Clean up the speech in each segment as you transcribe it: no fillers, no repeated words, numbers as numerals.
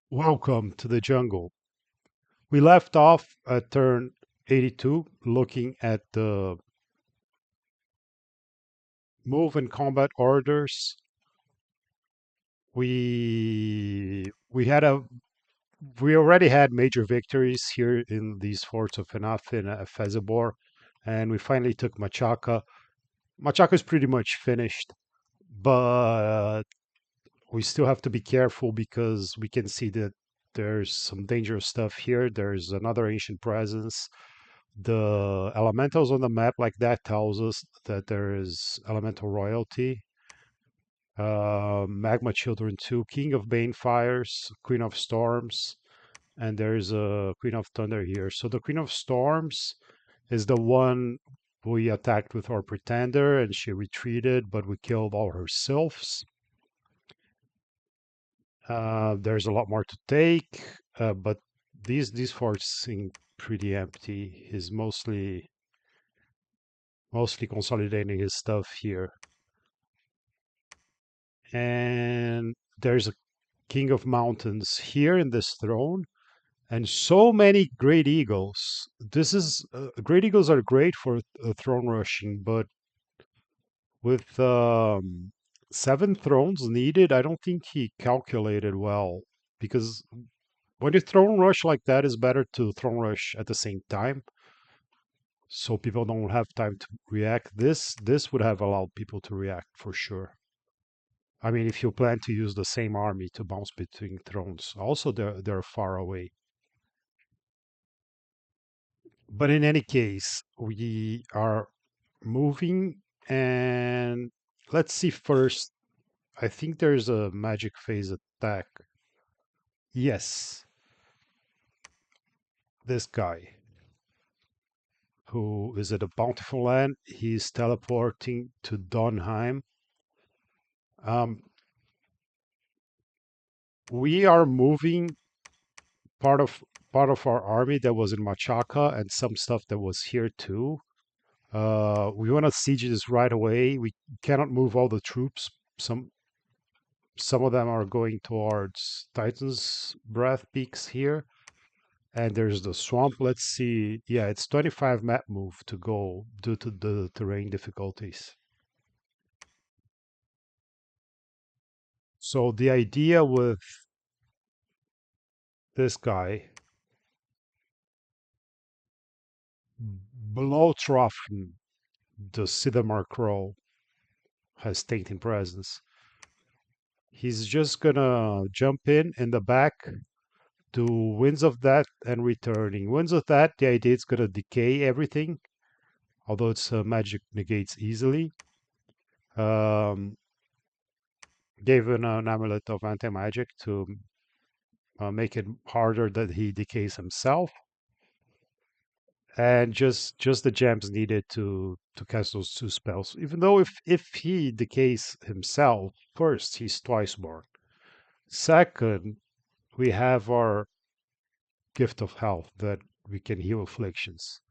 Welcome to the jungle. We left off at turn 82, looking at the move and combat orders. We had a we already had major victories here in these forts of Enough and Ephesibor, and we finally took Machaka. Machaka is pretty much finished, but we still have to be careful because we can see that there's some dangerous stuff here. There's another ancient presence. The elementals on the map like that tells us that there is elemental royalty. Magma Children 2, King of Banefires, Queen of Storms, and there's a Queen of Thunder here. So the Queen of Storms is the one we attacked with our Pretender, and she retreated, but we killed all her sylphs. There's a lot more to take, but these forts seem pretty empty. He's mostly consolidating his stuff here. And there's a King of Mountains here in this throne, and so many Great Eagles. This is Great Eagles are great for throne rushing, but with 7 thrones needed, I don't think he calculated well because when you throne rush like that, it's better to throne rush at the same time so people don't have time to react. This would have allowed people to react for sure. I mean, if you plan to use the same army to bounce between thrones, also they're far away. But in any case, we are moving, and let's see first. I think there's a magic phase attack. Yes, this guy who is at a bountiful land. He's teleporting to Donheim. Um, we are moving part of our army that was in Machaka and some stuff that was here too. We want to siege this right away. We cannot move all the troops. Some of them are going towards Titan's Breath peaks here. And there's the swamp. Let's see. Yeah, it's 25 map move to go due to the terrain difficulties. So the idea with this guy, below Troffen, the Sidamar Crow has tainting presence. He's just gonna jump in the back, do Winds of Death and returning. Winds of Death, the idea is gonna decay everything, although it's magic negates easily. Um, gave an amulet of anti-magic to make it harder that he decays himself, and just the gems needed to cast those 2 spells. Even though if he decays himself, first he's twice born. Second, we have our gift of health that we can heal afflictions.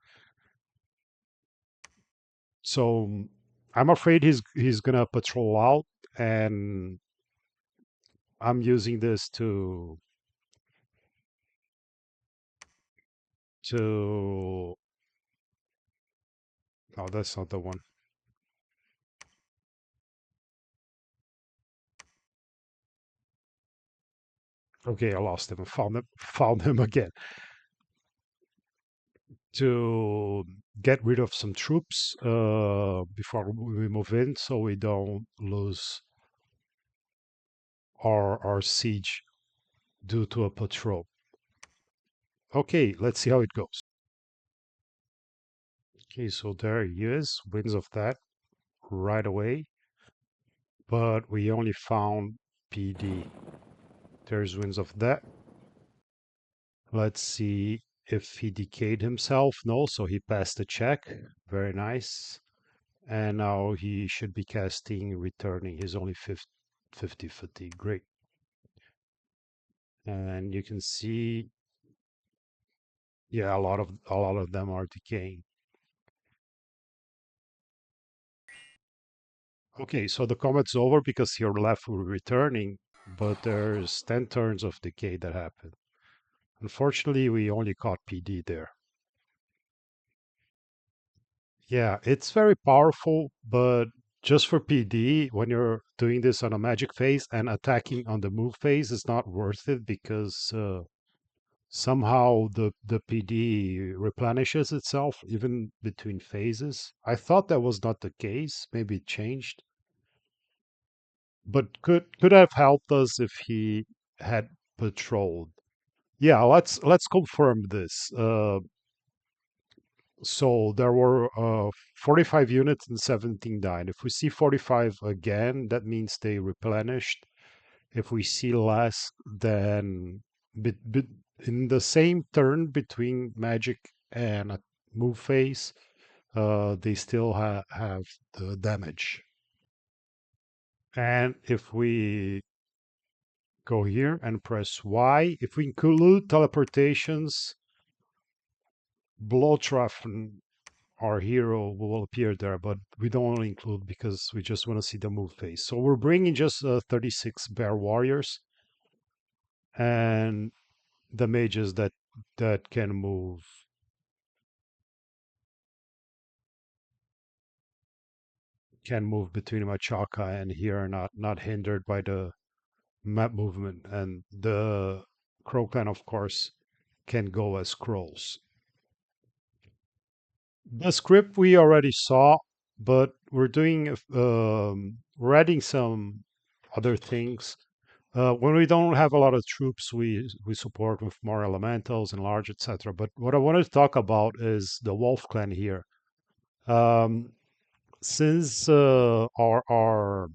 So I'm afraid he's gonna patrol out, and I'm using this to. Oh, that's not the one. Okay, I lost him. I found him again. To get rid of some troops before we move in, so we don't lose our siege due to a patrol. Okay, let's see how it goes. Okay, so there he is, Winds of that right away, but we only found PD. There's Winds of that. Let's see if he decayed himself. No, so he passed the check. Very nice. And now he should be casting returning. He's only 50 fatigue. Great. And you can see, yeah, a lot of them are decaying. Okay, so the combat's over because you're left with returning. but there's 10 turns of decay that happen. Unfortunately, we only caught PD there. Yeah, it's very powerful, but just for PD, when you're doing this on a magic phase and attacking on the move phase, is not worth it because somehow the PD replenishes itself even between phases. I thought that was not the case. Maybe it changed, but could have helped us if he had patrolled. Yeah, let's confirm this. So there were 45 units and 17 died. If we see 45 again, that means they replenished. If we see less, then in the same turn between magic and a move phase, they still have the damage. And if we go here and press Y, if we include teleportations, Bloodtraffen, our hero, will appear there, but we don't want to include because we just want to see the move phase. So we're bringing just 36 bear warriors and the mages that can move between Machaka and here, not hindered by the map movement. And the Crow Clan, of course, can go as scrolls. The script we already saw, but we're adding some other things. When we don't have a lot of troops, we support with more elementals and large, etc. But what I wanted to talk about is the Wolf Clan here. Um, since our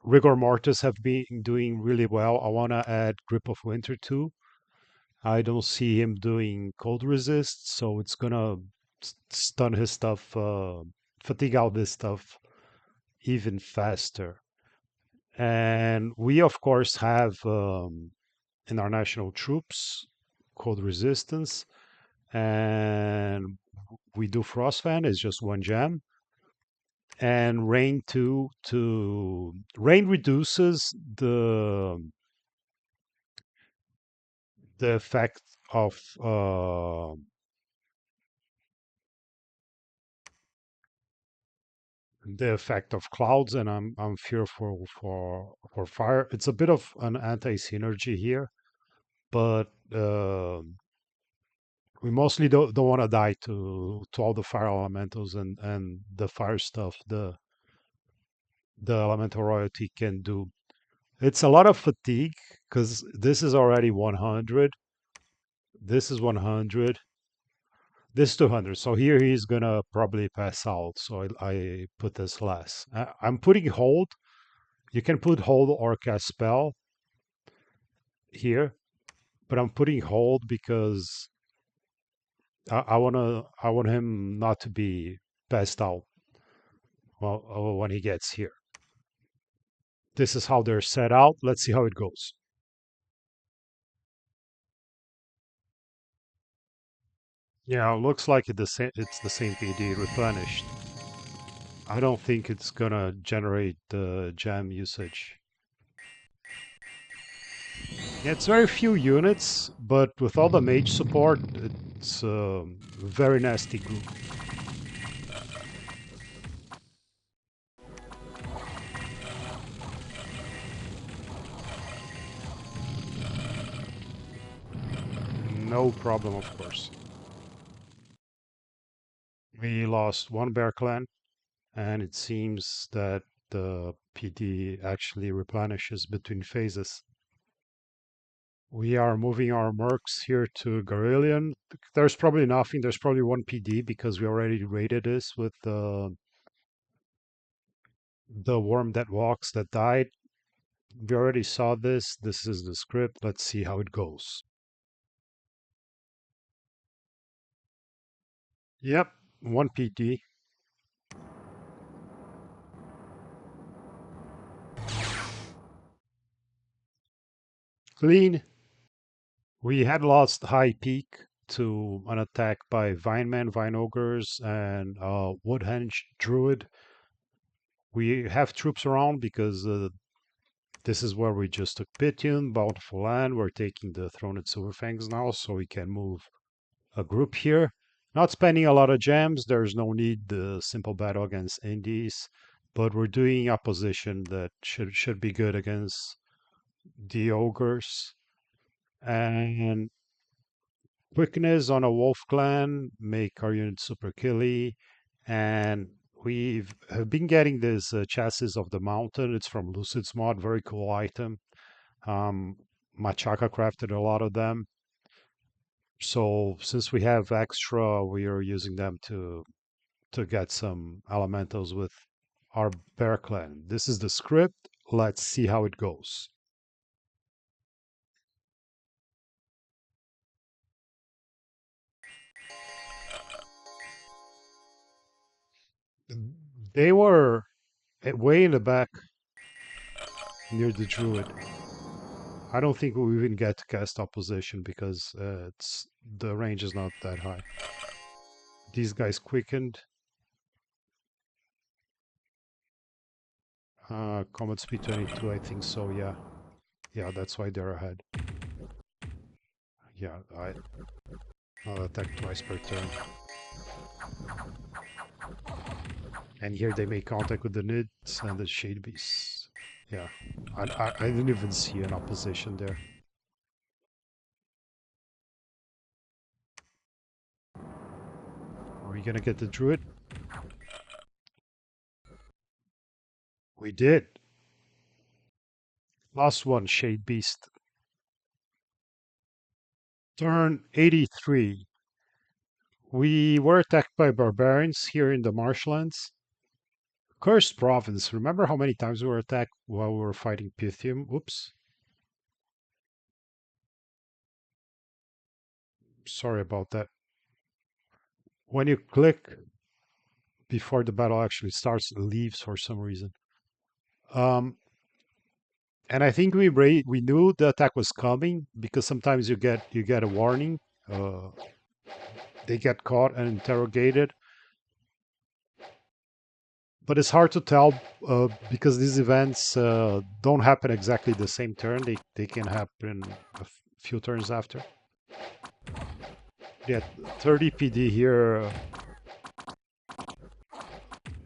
rigor mortis have been doing really well, I want to add Grip of Winter too. I don't see him doing cold resist, so it's gonna stun his stuff, fatigue out this stuff even faster. And we, of course, have in our national troops cold resistance, and we do Frostfan is just one gem, and Rain 2 to Rain reduces the effect of clouds, and I'm fearful for fire. It's a bit of an anti-synergy here, but we mostly don't want to die to all the fire elementals and the fire stuff the elemental royalty can do. It's a lot of fatigue because this is already 100. This is 100. This 200. So here he's gonna probably pass out. So I put this less. I'm putting hold. You can put hold or cast spell here, but I'm putting hold because I want him not to be passed out when he gets here. This is how they're set out. Let's see how it goes. Yeah, it looks like it's the same PD replenished. I don't think it's gonna generate the gem usage. Yeah, it's very few units, but with all the mage support, it's a very nasty group. No problem, of course. We lost one bear clan, and it seems that the PD actually replenishes between phases. We are moving our mercs here to Garillion. There's probably nothing. There's probably one PD because we already raided this with the worm that walks that died. We already saw this. This is the script. Let's see how it goes. Yep, one PD. Clean. We had lost high peak to an attack by Vineman, Vine Ogres, and Woodhenge Druid. We have troops around because This is where we just took Pitium, Bountiful Land. We're taking the Throne at Silverfangs now, so we can move a group here. Not spending a lot of gems. There's no need the simple battle against Indies, but we're doing opposition that should be good against the ogres. And quickness on a wolf clan make our unit super killy. And we've have been getting this chassis of the mountain. It's from Lucid's mod, very cool item. Machaka crafted a lot of them. So since we have extra, we are using them to get some elementals with our bear clan. This is the script. Let's see how it goes. They were way in the back near the druid. I don't think we even get to cast opposition because it's the range is not that high. These guys quickened. Combat speed 22, I think so, yeah. Yeah, that's why they're ahead. Yeah, I'll attack twice per turn. And here they make contact with the Nids and the Shade Beasts. Yeah, I didn't even see an opposition there. Are we gonna get the Druid? We did. Last one, Shade Beast. Turn 83. We were attacked by barbarians here in the marshlands. Cursed province. Remember how many times we were attacked while we were fighting Pythium? Oops. Sorry about that. When you click before the battle actually starts, it leaves for some reason. And I think we knew the attack was coming because sometimes you get a warning. They get caught and interrogated, but it's hard to tell because these events don't happen exactly the same turn. They can happen a few turns after. Yeah, 30 PD here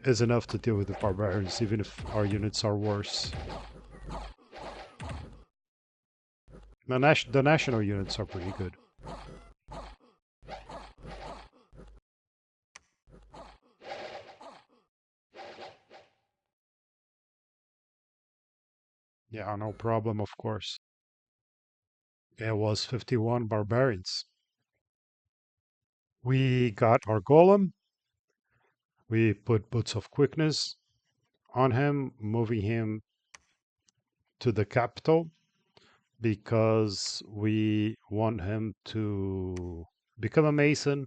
is enough to deal with the barbarians, even if our units are worse. The national units are pretty good. Yeah, no problem, of course. It was 51 barbarians. We got our golem. We put Boots of Quickness on him, moving him to the capital because we want him to become a mason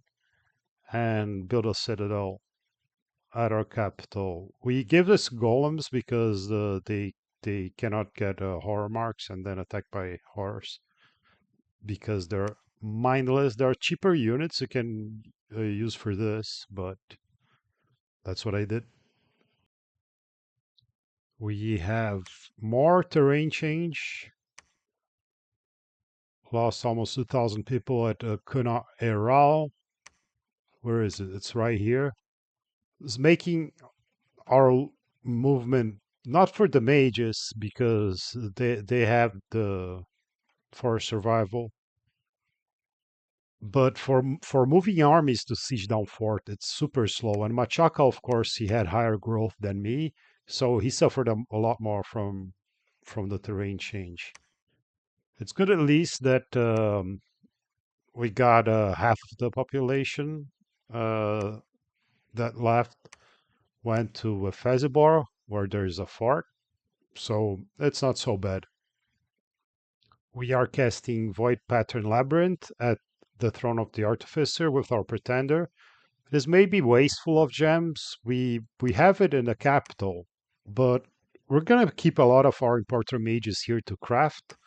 and build a citadel at our capital. We give this golems because they cannot get horror marks and then attacked by horrors because they're mindless. There are cheaper units you can use for this, but that's what I did. We have more terrain change. Lost almost 2,000 people at Kuna Eral. Where is it? It's right here. It's making our movement not for the mages because they have the for survival, but for moving armies to siege down fort, it's super slow. And Machaka, of course, he had higher growth than me, so he suffered a lot more from the terrain change. It's good at least that we got half of the population uh, that left went to Ephesibor, where there's a fort, so it's not so bad. We are casting Void Pattern Labyrinth at the Throne of the Artificer with our Pretender. This may be wasteful of gems. We have it in the capital, but we're gonna keep a lot of our Importer Mages here to craft.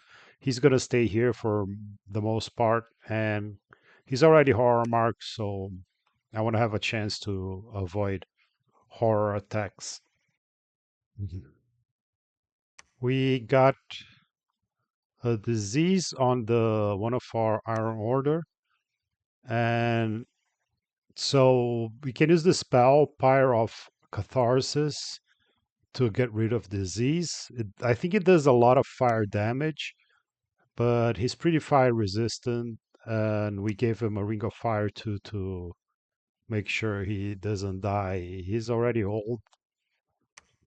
He's gonna stay here for the most part, and he's already horror marked, so I want to have a chance to avoid horror attacks. Mhm. We got a disease on the one of our Iron Order, and so we can use the spell Pyre of Catharsis to get rid of disease. I think it does a lot of fire damage, but he's pretty fire resistant, and we gave him a Ring of Fire to make sure he doesn't die. He's already old,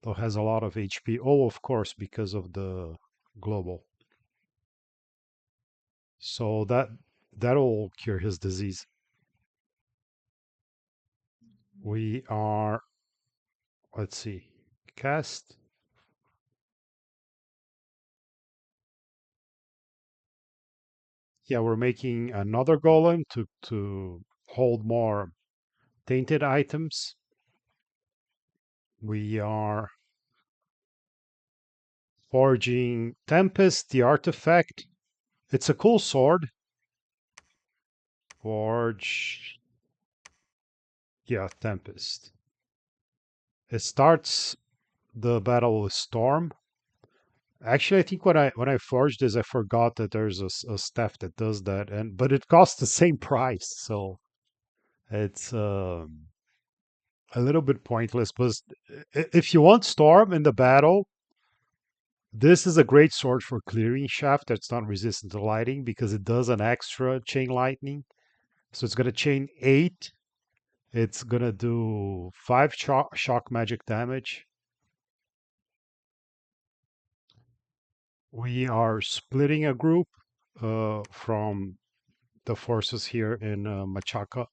though has a lot of HP. Oh, of course, because of the global. So that'll cure his disease. We are, let's see, cast. Yeah, we're making another golem to hold more tainted items. We are forging Tempest, the artifact. It's a cool sword. Forge, yeah, Tempest. It starts the battle with Storm. Actually, I think when I forged this, I forgot that there's a staff that does that, and but it costs the same price, so it's a little bit pointless. But if you want Storm in the battle, this is a great sword for clearing shaft that's not resistant to lighting because it does an extra chain lightning. So it's gonna chain 8. It's gonna do 5 shock magic damage. We are splitting a group from the forces here in Machaka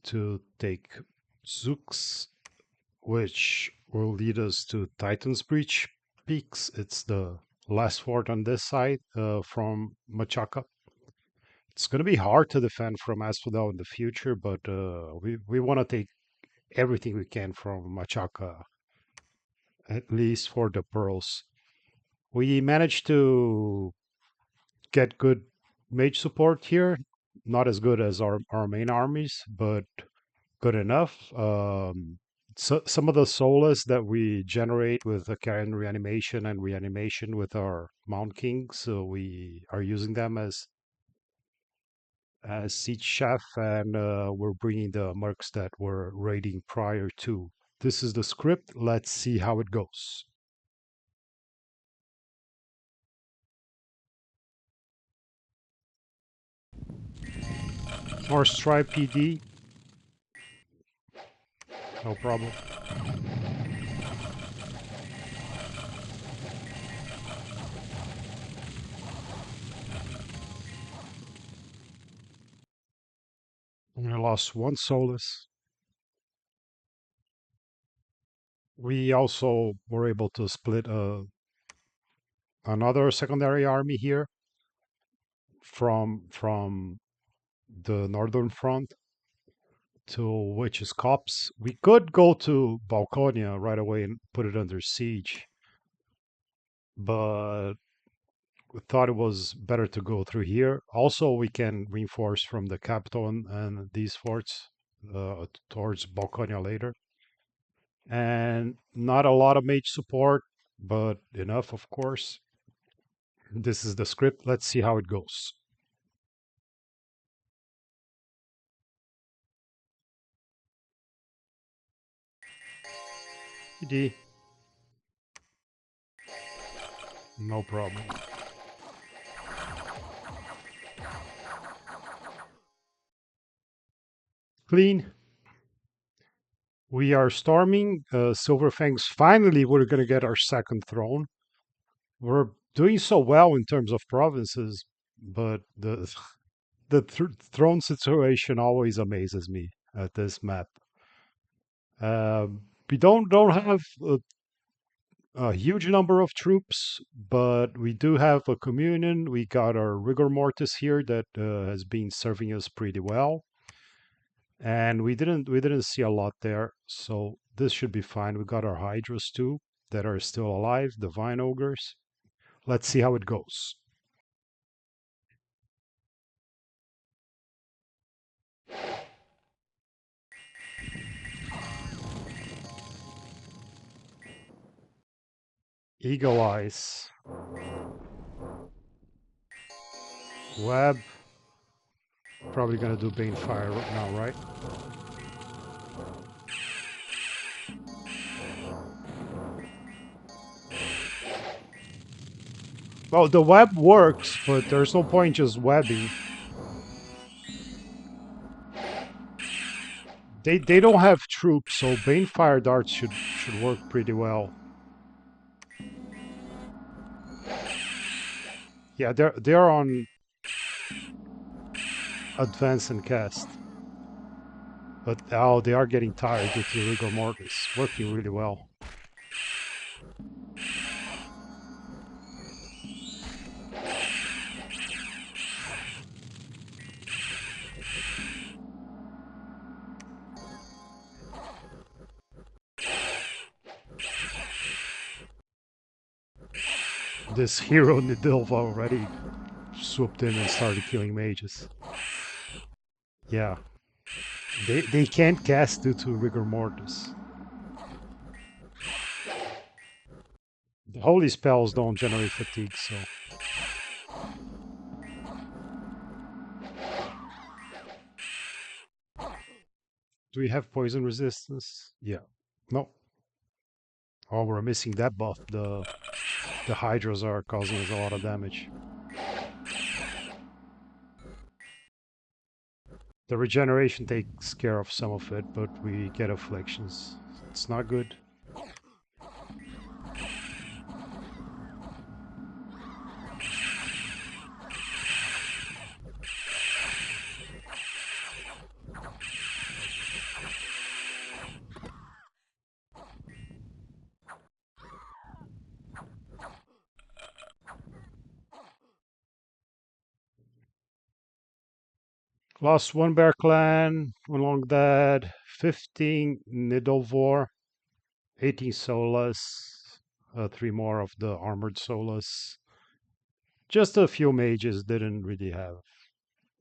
to take Zooks, which will lead us to Titan's Breach Peaks. It's the last fort on this side from Machaka. It's going to be hard to defend from Asphodel in the future, but we want to take everything we can from Machaka, at least for the pearls. We managed to get good mage support here. Not as good as our main armies, but good enough. So some of the solas that we generate with the Karen reanimation and reanimation with our Mount King, so we are using them as siege chef, and we're bringing the mercs that were raiding prior to. This is the script. Let's see how it goes. More Stripe PD, no problem. I lost one Solus. We also were able to split another secondary army here from the northern front to Witch's Copse. We could go to Balconia right away and put it under siege, but we thought it was better to go through here. Also, we can reinforce from the capital and these forts towards Balconia later. And not a lot of mage support, but enough, of course. This is the script. Let's see how it goes. PD, no problem. Clean. We are storming Silverfangs. Finally, we're going to get our second throne. We're doing so well in terms of provinces, but the throne situation always amazes me at this map. We don't have a huge number of troops, but we do have a communion. We got our rigor mortis here that has been serving us pretty well, and we didn't see a lot there, so this should be fine. We got our hydras too that are still alive, the vine ogres. Let's see how it goes. Eagle Eyes. Web. Probably gonna do Bane Fire right now, right? Well, the web works, but there's no point just webbing. They don't have troops, so Bane Fire darts should work pretty well. Yeah, they're on advance and cast. But oh, they are getting tired due to the rigor mortis. Working really well. This hero Nidilva already swooped in and started killing mages. Yeah. They can't cast due to rigor mortis. The holy spells don't generate fatigue, so do we have poison resistance? Yeah. No. Oh, we're missing that buff. The hydras are causing us a lot of damage. The regeneration takes care of some of it, but we get afflictions. It's not good. Lost one bear clan, one long dead, 15 Nidovor, 18 Solas, 3 more of the armored Solas. Just a few mages didn't really have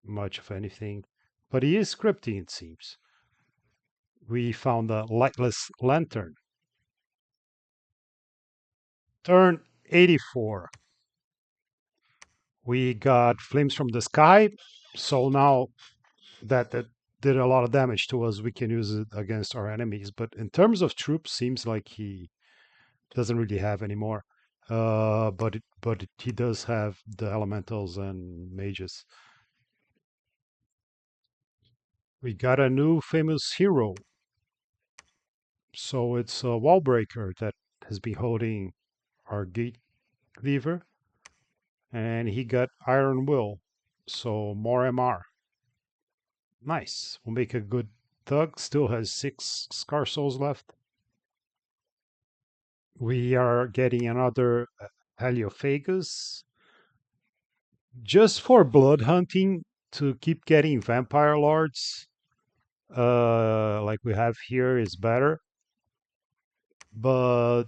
much of anything, but he is scripting, it seems. We found a lightless lantern. Turn 84. We got flames from the sky, so now that did a lot of damage to us, we can use it against our enemies. But in terms of troops, seems like he doesn't really have any more. But he does have the elementals and mages. We got a new famous hero. So it's a wall breaker that has been holding our gate cleaver, and he got Iron Will, so more MR. Nice. We'll make a good thug. Still has 6 Scar Souls left. We are getting another Heliophagus just for blood hunting to keep getting vampire lords. Like we have here is better, but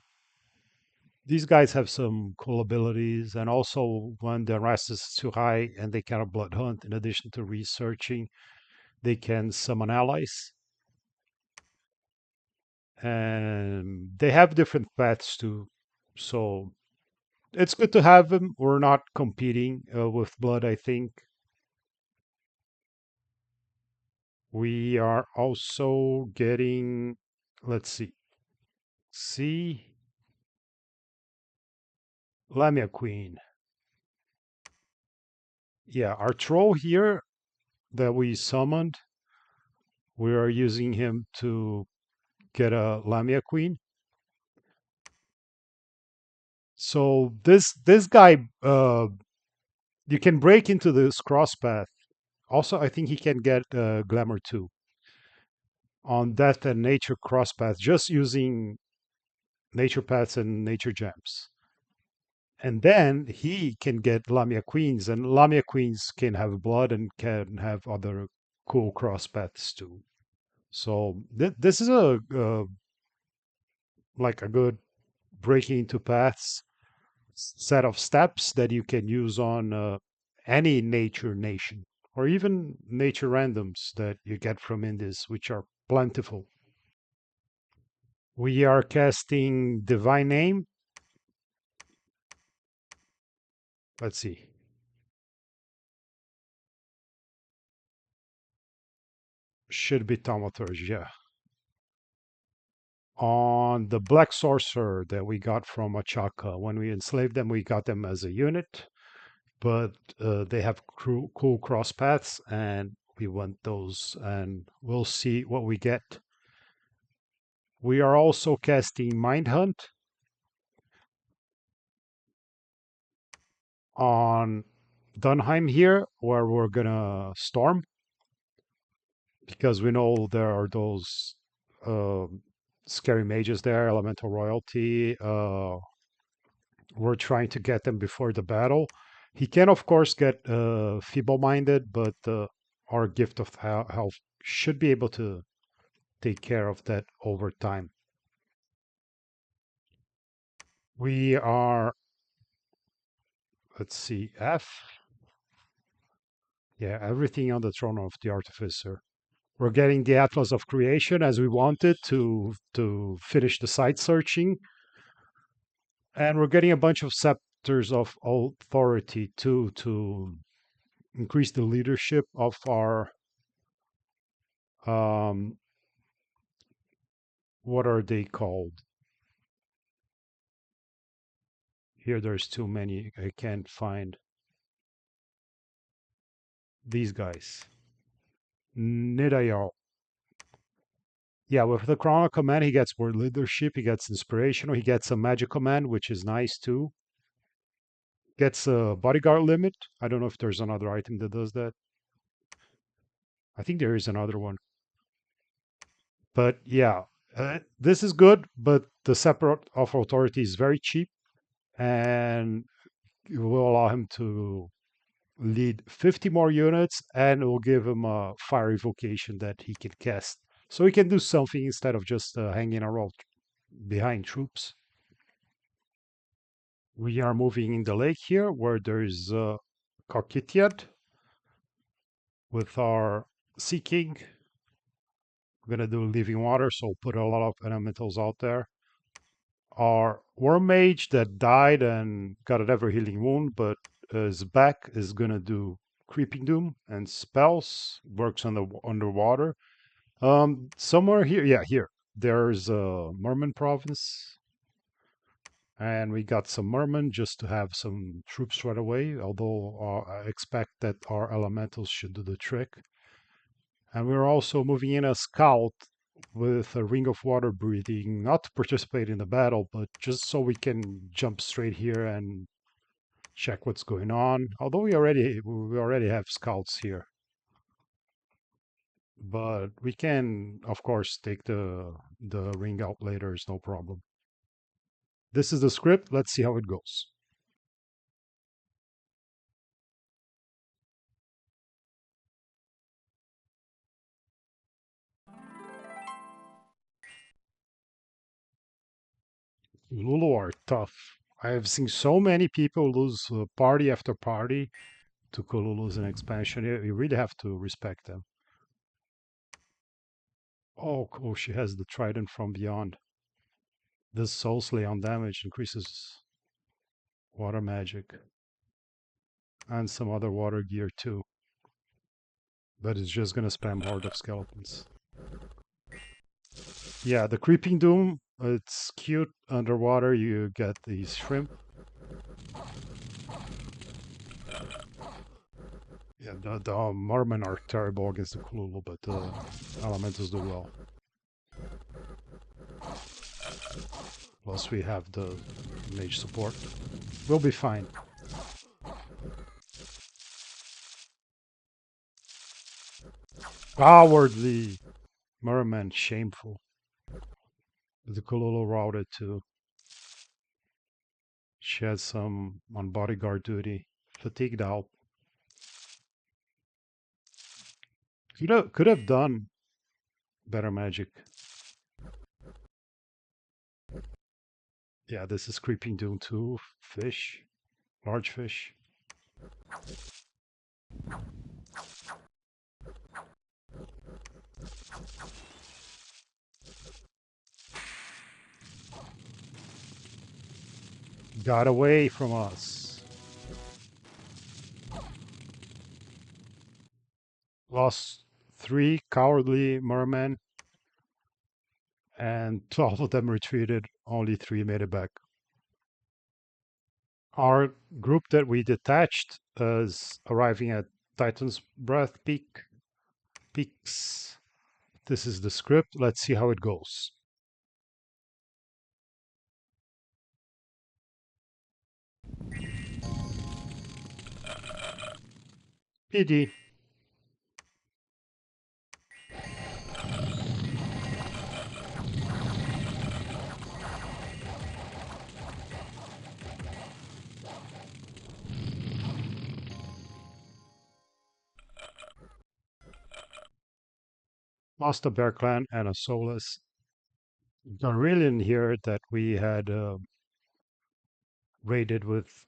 these guys have some cool abilities, and also when the rest is too high and they cannot blood hunt, in addition to researching, they can summon allies. And they have different paths too, so it's good to have them. We're not competing with blood, I think. We are also getting, let's see, Lamia Queen. Yeah, our troll here that we summoned, we are using him to get a Lamia Queen. So this guy, you can break into this crosspath. Also, I think he can get Glamour too on Death and Nature crosspath, just using nature paths and nature gems. And then he can get Lamia Queens, and Lamia Queens can have blood and can have other cool crosspaths too. So this is a like a good breaking into paths set of steps that you can use on any nature nation or even nature randoms that you get from indies, which are plentiful. We are casting Divine Name. Let's see. Should be Thaumaturge, yeah. On the Black Sorcerer that we got from Machaka, when we enslaved them, we got them as a unit, but they have cool crosspaths, and we want those, and we'll see what we get. We are also casting Mind Hunt on Dunheim here, where we're gonna storm, because we know there are those uh, scary mages there, elemental royalty. We're trying to get them before the battle. He can, of course, get feeble-minded, but our gift of health should be able to take care of that over time. We are, let's see, F. Yeah, everything on the throne of the Artificer. We're getting the Atlas of Creation as we wanted to finish the site searching. And we're getting a bunch of scepters of authority too, to increase the leadership of our um, what are they called? Here there's too many. I can't find these guys. Nidavangr. Yeah, with the Chrono command, he gets more leadership, he gets inspirational, he gets a magic command, which is nice too. Gets a bodyguard limit. I don't know if there's another item that does that. I think there is another one. But yeah, this is good, but the separate of authority is very cheap, and it will allow him to lead 50 more units, and it will give him a fire evocation that he can cast. So he can do something instead of just hanging around behind troops. We are moving in the lake here, where there is Kokitiad with our Sea King. We're going to do living water, so put a lot of elementals out there. Our Worm Mage that died and got an ever healing wound, but is back, is going to do Creeping Doom and spells, works on the underwater. Somewhere here, yeah, here, there's a Merman province, and we got some Merman just to have some troops right away, although I expect that our elementals should do the trick. And we're also moving in a scout with a ring of water breathing, not to participate in the battle, but just so we can jump straight here and check what's going on. Although we already have scouts here. But we can, of course, take the ring out later, it's no problem. This is the script. Let's see how it goes. Lulu are tough. I have seen so many people lose party after party to Kululus in expansion. You really have to respect them. Oh, cool. She has the trident from beyond. This soul slay on damage increases water magic and some other water gear too. But it's just gonna spam Horde of Skeletons. Yeah, the Creeping Doom, it's cute. Underwater, you get these shrimp. Yeah, the Mermen are terrible against the Kululu, but the Elementals do well. Plus we have the mage support. We'll be fine. Cowardly! Merman, shameful. The Kululu routed too. She had some on bodyguard duty. Fatigued out. Could have done better magic. Yeah, this is Creeping Doom too. Fish. Large fish. Got away from us. Lost 3 cowardly mermen, and 12 of them retreated. Only 3 made it back. Our group that we detached is arriving at Titan's Breath Peaks. This is the script. Let's see how it goes. PD. Lost a Bear Clan and a Soulless Gorillion here that we had raided with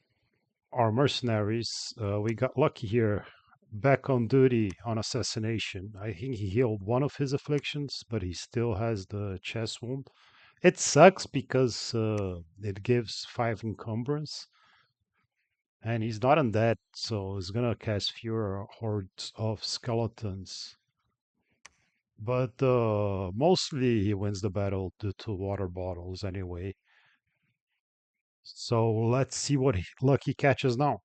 our mercenaries. We got lucky here. Back on duty on assassination. I think he healed one of his afflictions, but he still has the chest wound. It sucks because it gives 5 encumbrance, and he's not undead, so he's gonna cast fewer hordes of skeletons. But mostly he wins the battle due to water bottles anyway. So let's see what luck he catches now.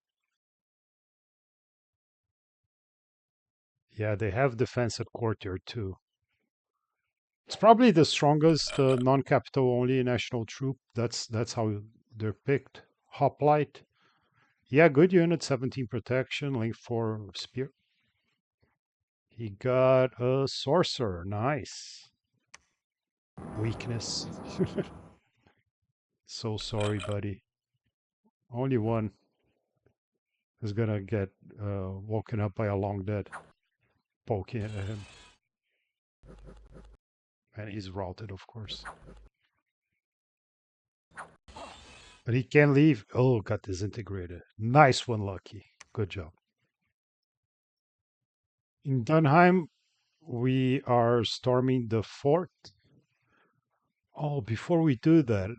Yeah, they have defense at courtier too. It's probably the strongest non-capital only national troop. That's how they're picked. Hoplite. Yeah, good unit, 17 protection, link 4 spear. He got a sorcerer. Nice. Weakness. So sorry, buddy. Only one is gonna get woken up by a long dead poking at him. And he's routed, of course. But he can leave. Oh, got disintegrated. Nice one, Lucky. Good job. In Dunheim, we are storming the fort. Oh, before we do that,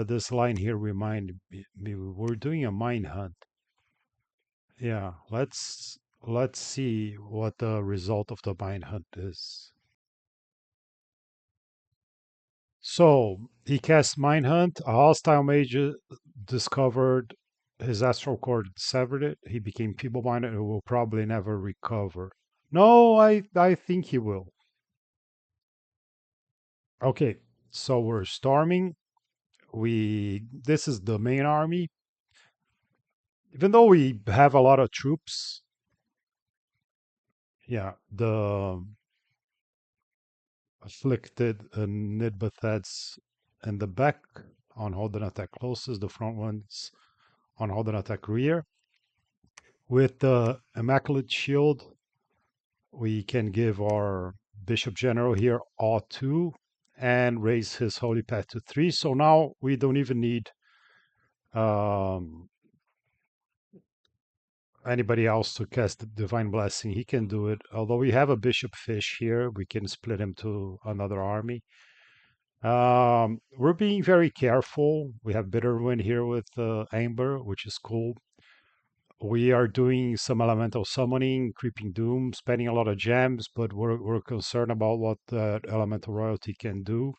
this line here reminded me we're doing a mine hunt. Yeah, let's see what the result of the mine hunt is. So he cast Mine Hunt. A hostile mage discovered his astral cord, severed it. He became feeble-minded and will probably never recover. No, I think he will. Okay, so we're storming. This is the main army. Even though we have a lot of troops, yeah, the afflicted Nidbethets in the back on hold and attack closest, the front ones on hold and attack rear. With the Immaculate Shield, we can give our Bishop General here Awe 2 and raise his Holy Path to 3. So now we don't even need um, anybody else to cast the Divine Blessing. He can do it. Although we have a Bishop Fish here, we can split him to another army. We're being very careful. We have Bitterwind here with Amber, which is cool. We are doing some elemental summoning, Creeping Doom, spending a lot of gems, but we're concerned about what that elemental royalty can do.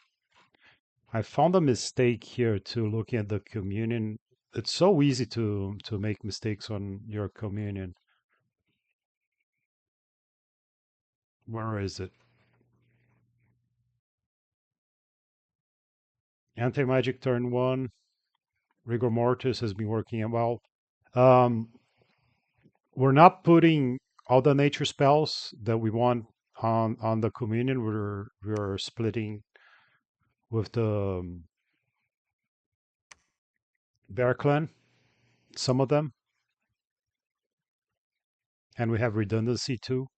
I found a mistake here too, looking at the communion. It's so easy to make mistakes on your communion. Where is it? Anti-magic turn 1. Rigor Mortis has been working well. Um, we're not putting all the nature spells that we want on the communion. We're splitting with the Bear Clan, some of them, and we have redundancy too.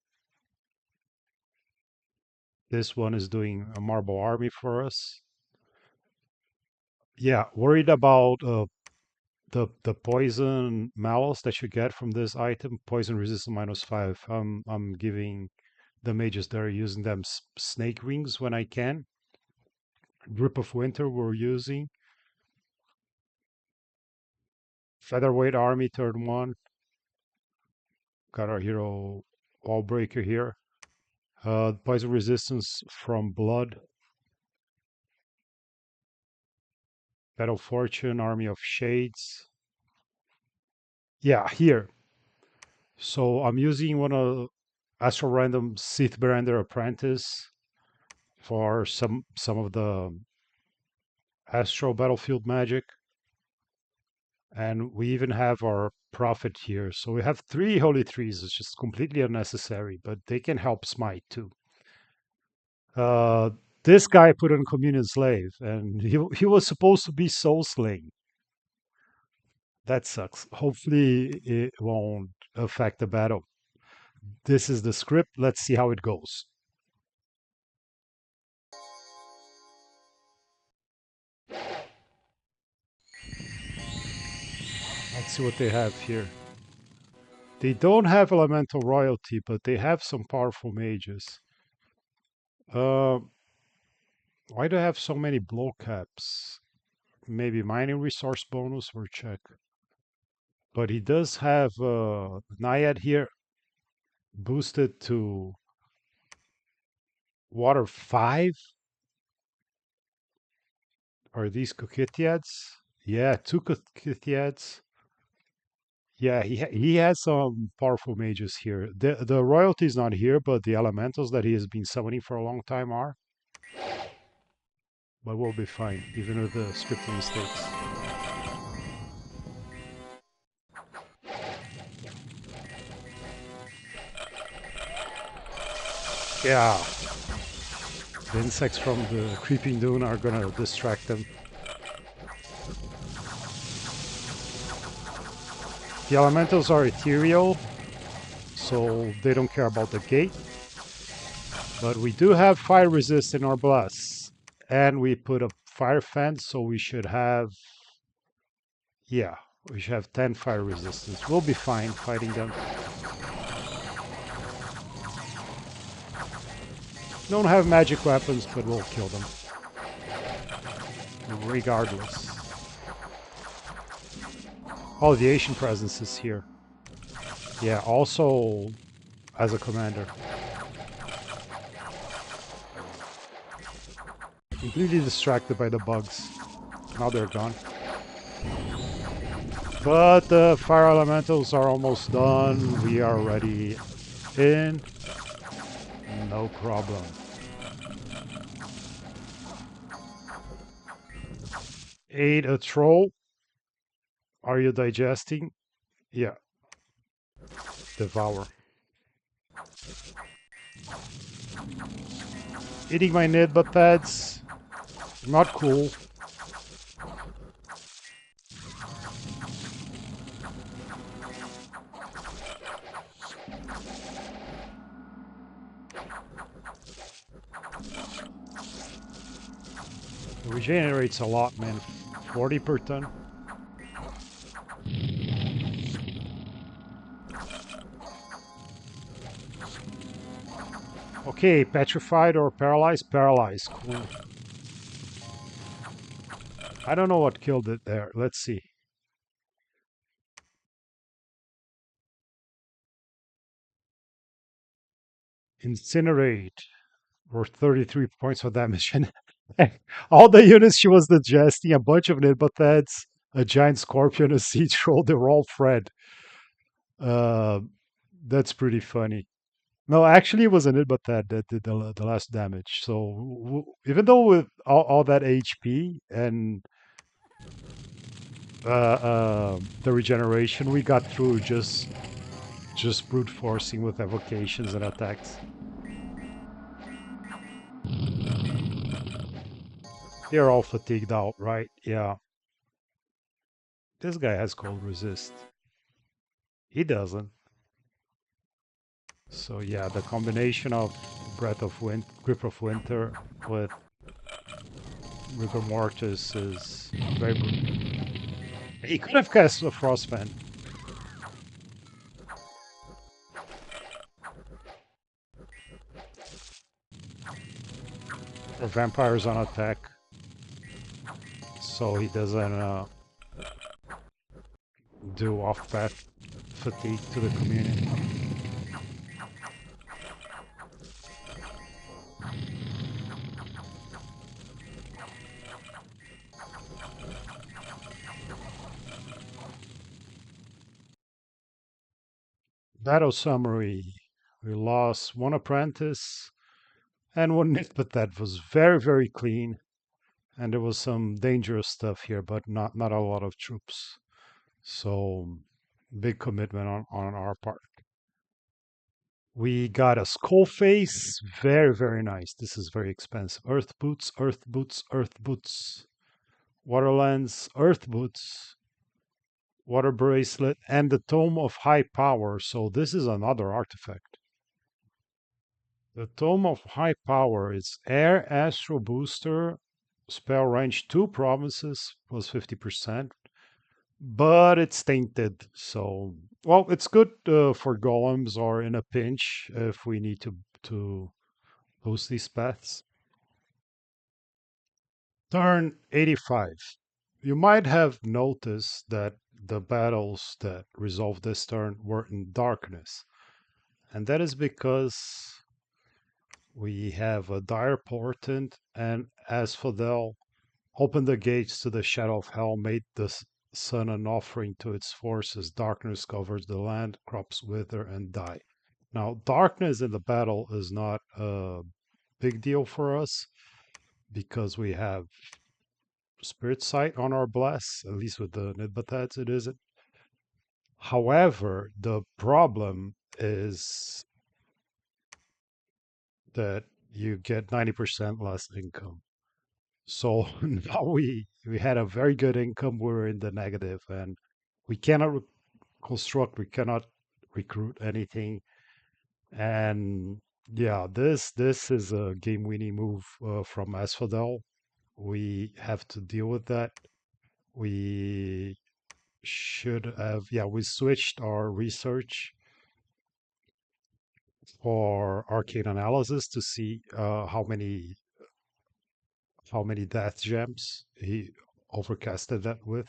This one is doing a marble army for us. Yeah, worried about the poison malice that you get from this item. Poison resistance -5. I'm giving the mages that are using them snake rings when I can. Grip of Winter we're using. Featherweight army turn 1. Got our hero Wallbreaker here. Poison resistance from blood. Battle Fortune, Army of Shades. Yeah, here. So I'm using one of Astral Random Sith Brander Apprentice for some of the Astral Battlefield magic. And we even have our Prophet here. So we have 3 Holy Threes. It's just completely unnecessary, but they can help smite too. Uh, this guy put on Communion Slave, and he was supposed to be Soul Slaying. That sucks. Hopefully it won't affect the battle. This is the script. Let's see how it goes. Let's see what they have here. They don't have elemental royalty, but they have some powerful mages. Uh, why do I have so many blow caps? Maybe mining resource bonus or check. But he does have Naiad here, boosted to water 5. Are these Kokithiads? Yeah, 2 Kokithiads. Yeah, he has some powerful mages here. The royalty is not here, but the elementals that he has been summoning for a long time are. But we'll be fine, even with the scripting mistakes. Yeah. The insects from the creeping dune are gonna distract them. The elementals are ethereal, so they don't care about the gate. But we do have fire resist in our blasts. And we put a fire fence, so we should have... Yeah, we should have 10 fire resistance. We'll be fine fighting them. Don't have magic weapons, but we'll kill them. Regardless. Oh, the Asian presence is here. Yeah, also as a commander. Completely distracted by the bugs. Now they're gone. But the fire elementals are almost done. We are ready in. No problem. Aid a troll. Are you digesting? Yeah. Devour. Eating my Nidba pads. Not cool. It regenerates a lot, man. 40 per ton. Okay, petrified or paralyzed? Paralyzed. Cool. I don't know what killed it there. Let's see. Incinerate. Or 33 points of damage. And all the units she was digesting, a bunch of Nidbathads, a giant scorpion, a sea troll, they were all Fred. Uh, that's pretty funny. No, actually, it was a Nidbathad that did the last damage. So even though with all that HP and the regeneration, we got through just brute forcing with evocations and attacks. They're all fatigued out, right? Yeah. This guy has cold resist. He doesn't. So yeah, the combination of Breath of Wind, Grip of Winter with Rigor Mortis is very brutal. He could have cast a Frostband. Or Vampires on attack. So he doesn't do off-path fatigue to the community. Battle summary. We lost one apprentice and one nit, but that was very, very clean. And there was some dangerous stuff here, but not a lot of troops. So big commitment on our part. We got a skull face. Very, very nice. This is very expensive. Earth boots, earth boots, earth boots. Water lens, earth boots, water bracelet, and the Tome of High Power. So this is another artifact. The Tome of High Power is Air Astral Booster, spell range 2 provinces plus 50%, but it's tainted. So, well, it's good for golems or in a pinch if we need to boost these paths. Turn 85. You might have noticed that the battles that resolved this turn were in darkness, and that is because we have a dire portent and Asphodel opened the gates to the shadow of hell, made the sun an offering to its forces. Darkness covers the land, crops wither and die. Now, darkness in the battle is not a big deal for us because we have Spirit Sight on our bless, at least with the Nidbatats it isn't. However, the problem is that you get 90% less income. So now we had a very good income, we're in the negative, and we cannot construct, we cannot recruit anything. And yeah, this is a game winning move from Asphodel. We have to deal with that. We should have, yeah, we switched our research for Arcane Analysis to see how many death gems he overcasted that with.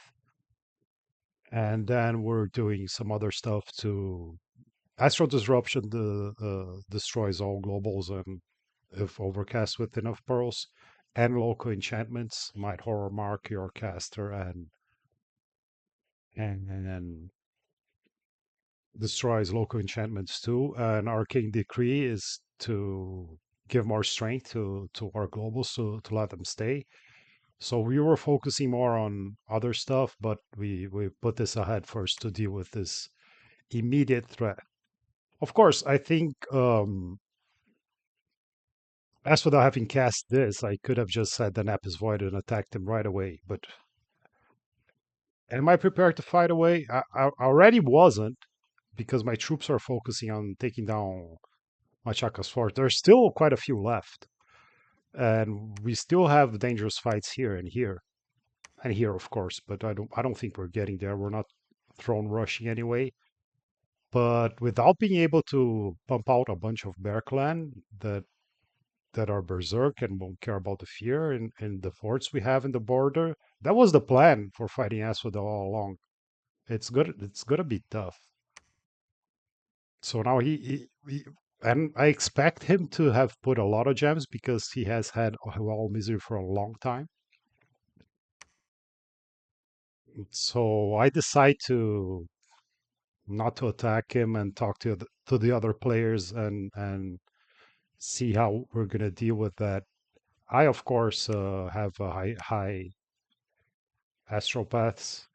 And then we're doing some other stuff to Astral Disruption destroys all globals and if overcast with enough pearls, and local enchantments might horror mark your caster and destroys local enchantments too. And Arcane Decree is to give more strength to our globals to let them stay. So we were focusing more on other stuff, but we put this ahead first to deal with this immediate threat. Of course, I think as without having cast this, I could have just said the nap is void and attacked him right away. But am I prepared to fight away? I already wasn't because my troops are focusing on taking down Machaka's fort. There's still quite a few left, and we still have dangerous fights here and here, of course. But I don't think we're getting there. We're not throne rushing anyway. But without being able to pump out a bunch of Bear Clan that are berserk and won't care about the fear in the forts we have in the border, that was the plan for fighting Asphodel all along. It's good. It's gonna be tough. So now he and I expect him to have put a lot of gems because he has had Hell Misery for a long time. So I decide to not to attack him and talk to the other players and see how we're gonna deal with that. I of course have a high astropaths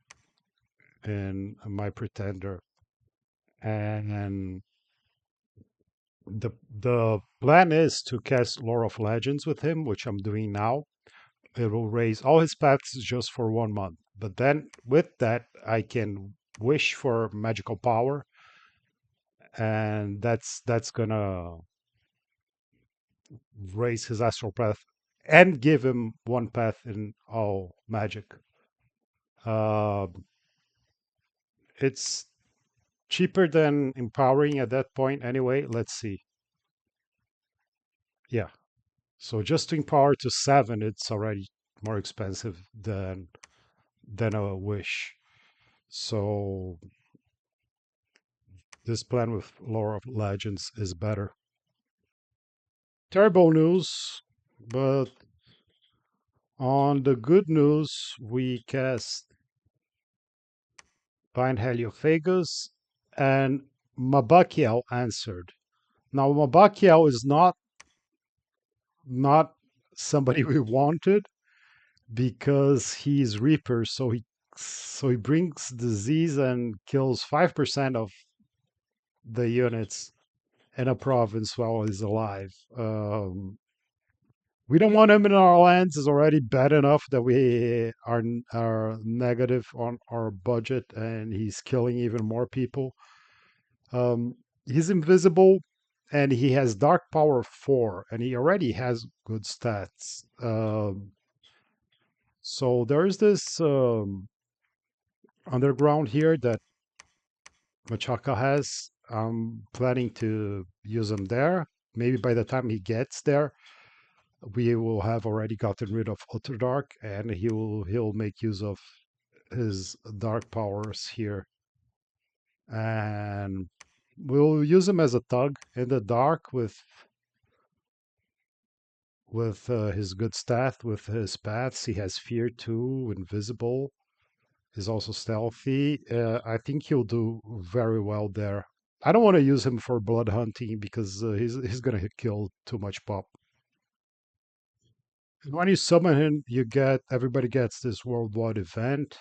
in my pretender, and the plan is to cast Lore of Legends with him, which I'm doing now. It will raise all his paths just for 1 month. But then with that, I can wish for magical power, and that's gonna raise his astral path and give him one path in all magic. Uh, it's cheaper than empowering at that point anyway. Let's see. Yeah. So just to empower to 7, it's already more expensive than a wish. So this plan with Lore of Legends is better. Terrible news, but on the good news, we cast Bind Heliophagus and Mabakiel answered. Now Mabakiel is not somebody we wanted because he's Reaper, so he brings disease and kills 5% of the units in a province while he's alive. We don't want him in our lands. It's already bad enough that we are negative on our budget, and he's killing even more people. He's invisible, and he has Dark Power 4, and he already has good stats. So there's this underground here that Machaka has. I'm planning to use him there. Maybe by the time he gets there, we will have already gotten rid of Utterdark, and he'll make use of his dark powers here. And we'll use him as a thug in the dark with his good stat, with his paths. He has fear too, invisible. He's also stealthy. I think he'll do very well there. I don't want to use him for blood hunting because he's gonna kill too much pop. And when you summon him, everybody gets this worldwide event.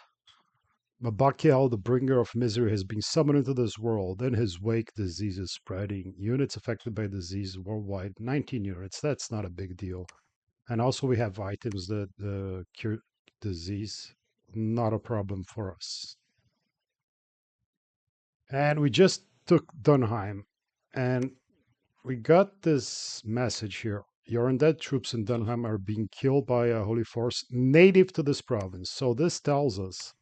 Mabakiel, the bringer of misery, has been summoned into this world. In his wake, disease is spreading. Units affected by disease worldwide, 19 units. That's not a big deal. And also, we have items that cure disease. Not a problem for us. And we just took Dunheim. And we got this message here. Your undead troops in Dunheim are being killed by a holy force native to this province. So this tells us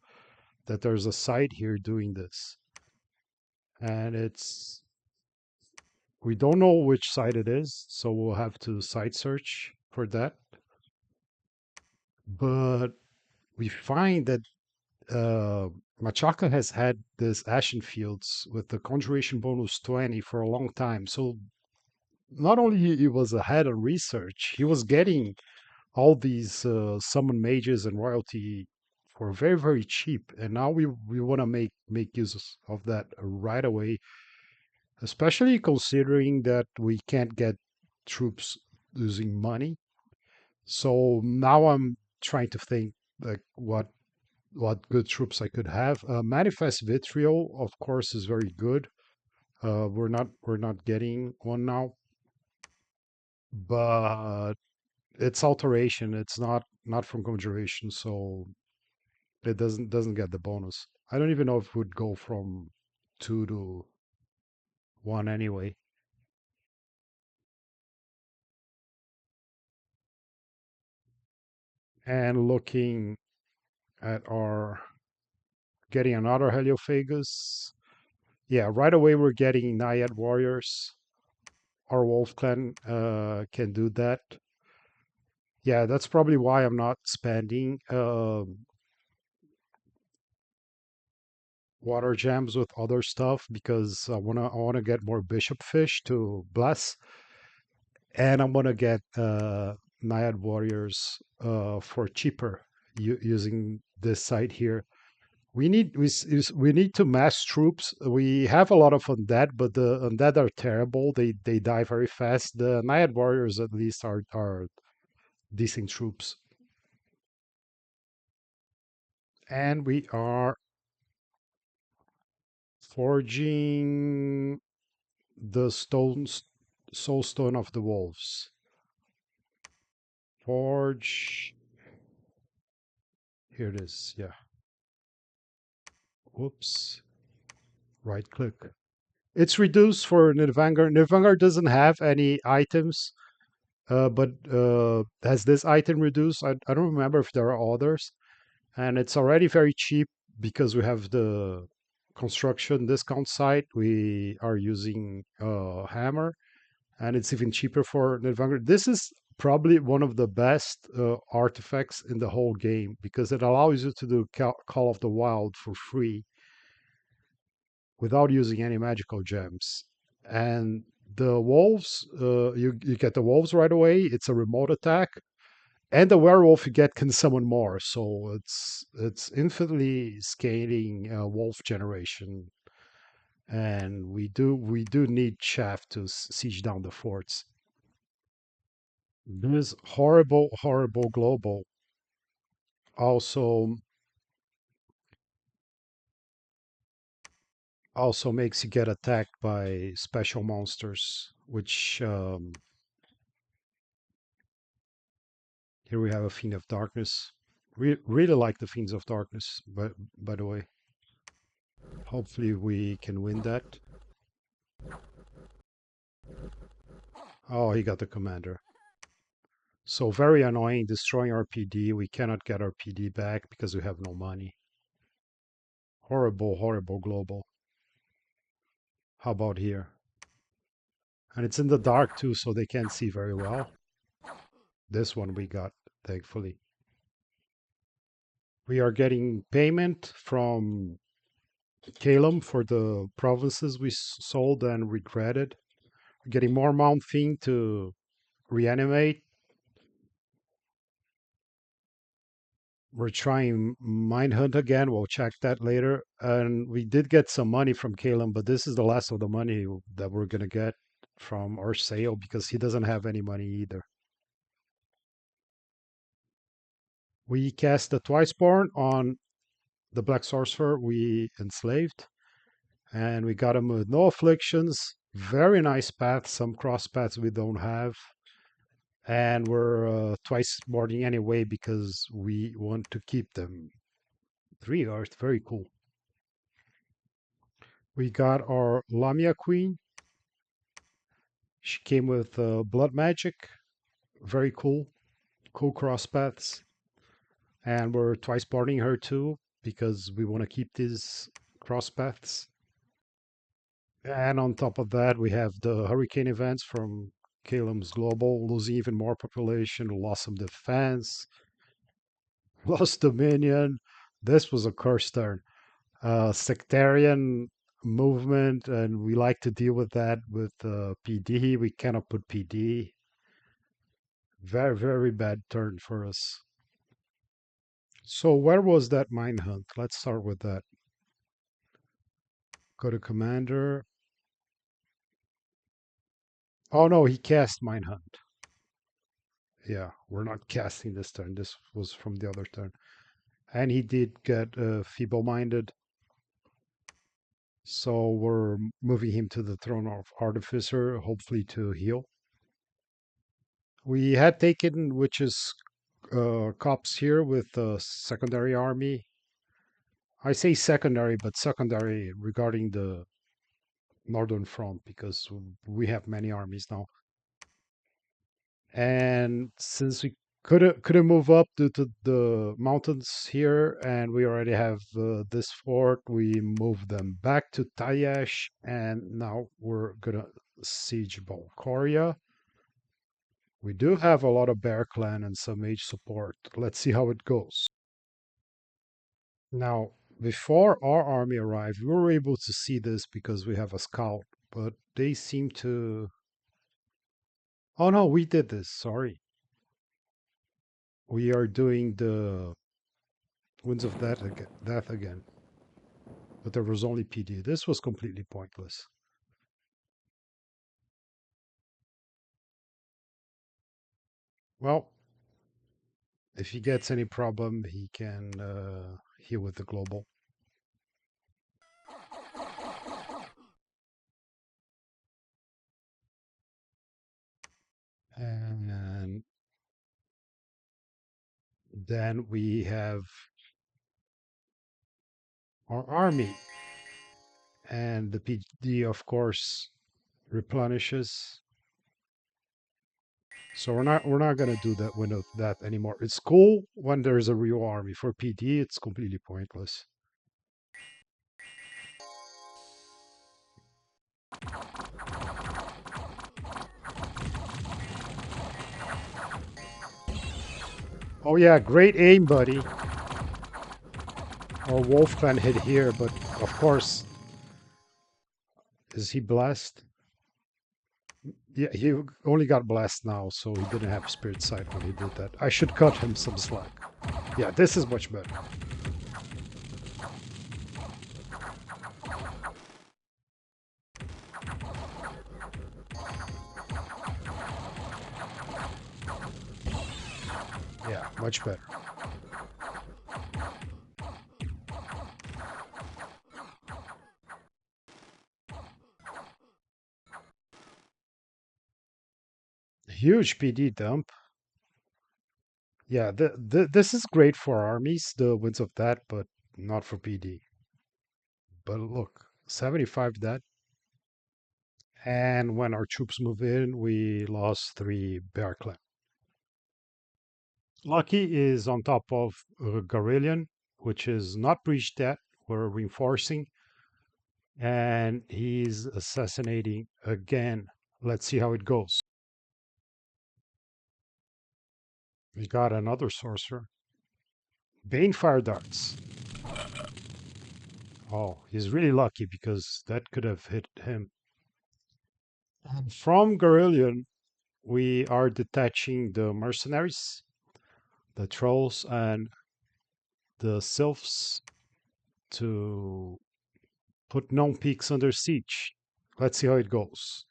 that there's a site here doing this. And we don't know which site it is, so we'll have to site search for that. But we find that Machaka has had this Ashen Fields with the Conjuration bonus 20 for a long time. So not only he was ahead on research, he was getting all these summon mages and royalty for very, very cheap. And now we want to make use of that right away, especially considering that we can't get troops using money. So now I'm trying to think like what good troops I could have. Manifest Vitriol, of course, is very good. We're not getting one now, but it's alteration. It's not from conjuration, so it doesn't get the bonus. I don't even know if it would go from 2 to 1 anyway. And looking at our getting another Heliophagus. Yeah, right away we're getting Naiad Warriors. Our Wolf Clan can do that. Yeah, that's probably why I'm not spending water gems with other stuff because I wanna get more Bishop Fish to bless, and I'm gonna get Naiad Warriors for cheaper using this site here. We need to mass troops. We have a lot of undead, but the undead are terrible. They die very fast. The Naiad Warriors at least are decent troops. And we are forging the Soulstone of the Wolves. Forge. Here it is. Yeah. Whoops. Right click. It's reduced for Nidavangr. Nidavangr doesn't have any items, but has this item reduced? I don't remember if there are others. And it's already very cheap because we have the construction discount site. We are using Hammer, and it's even cheaper for Nidavangr. This is probably one of the best artifacts in the whole game because it allows you to do Call of the Wild for free without using any magical gems. And the wolves, you get the wolves right away. It's a remote attack, and the werewolf you get can summon more. So it's infinitely scaling wolf generation. And we do need chaff to siege down the forts. This horrible global also makes you get attacked by special monsters, which here we have a Fiend of Darkness. Really like the Fiends of Darkness, but by the way, hopefully we can win that. Oh, he got the commander. So very annoying, destroying our PD. We cannot get our PD back because we have no money. Horrible global. How about here? And it's in the dark too, so they can't see very well. This one we got, thankfully. We are getting payment from Calum for the provinces we sold and regretted. We're getting more Mount Fiend to reanimate. We're trying Mindhunt again. We'll check that later. And we did get some money from Calum, but this is the last of the money that we're going to get from our sale because he doesn't have any money either. We cast the Twiceborn on the Black Sorcerer we enslaved, and we got him with no afflictions. Very nice path, some cross paths we don't have. And we're twice boarding anyway because we want to keep them. 3 Earth, very cool. We got our Lamia Queen. She came with blood magic. Very cool. Cool cross paths. And we're twice boarding her too because we want to keep these cross paths. And on top of that, we have the hurricane events from Calum's Global, losing even more population, lost some defense, lost dominion. This was a curse turn. Sectarian movement, and we like to deal with that with PD. We cannot put PD. Very bad turn for us. So where was that mine hunt? Let's start with that. Go to commander. Oh no, he cast mine hunt. Yeah, we're not casting this turn. This was from the other turn. And he did get feeble-minded. So we're moving him to the throne of Artificer, hopefully to heal. We had taken witches cops here with a secondary army. I say secondary, but secondary regarding the Northern Front because we have many armies now. And since we couldn't move up due to the mountains here, and we already have this fort, we moved them back to Tayash, and now we're gonna siege Balcoria. We do have a lot of Bear Clan and some mage support. Let's see how it goes. Now, before our army arrived, we were able to see this because we have a scout, but they seem to... Oh no, we did this, sorry. We are doing the Winds of Death again. But there was only PD. This was completely pointless. Well, if he gets any problem, he can heal with the global. And then we have our army. And the PD, of course, replenishes. So we're not gonna do that Wind of Death anymore. It's cool when there's a real army. For PD, it's completely pointless. Oh yeah, great aim, buddy. Our Wolf Clan hit here, but of course, is he blessed? Yeah, he only got blessed now, so he didn't have Spirit Sight when he did that. I should cut him some slack. Yeah, this is much better. Much better. Huge PD dump. Yeah, this is great for armies, the wins of that, but not for PD. But look, 75 dead. And when our troops move in, we lost 3 Bear Clan. Lucky is on top of Garillion, which is not breached yet. We're reinforcing. And he's assassinating again. Let's see how it goes. We got another sorcerer. Bane fire darts. Oh, he's really lucky because that could have hit him. And from Garillion, we are detaching the mercenaries, the trolls, and the sylphs to put gnome peaks under siege. Let's see how it goes.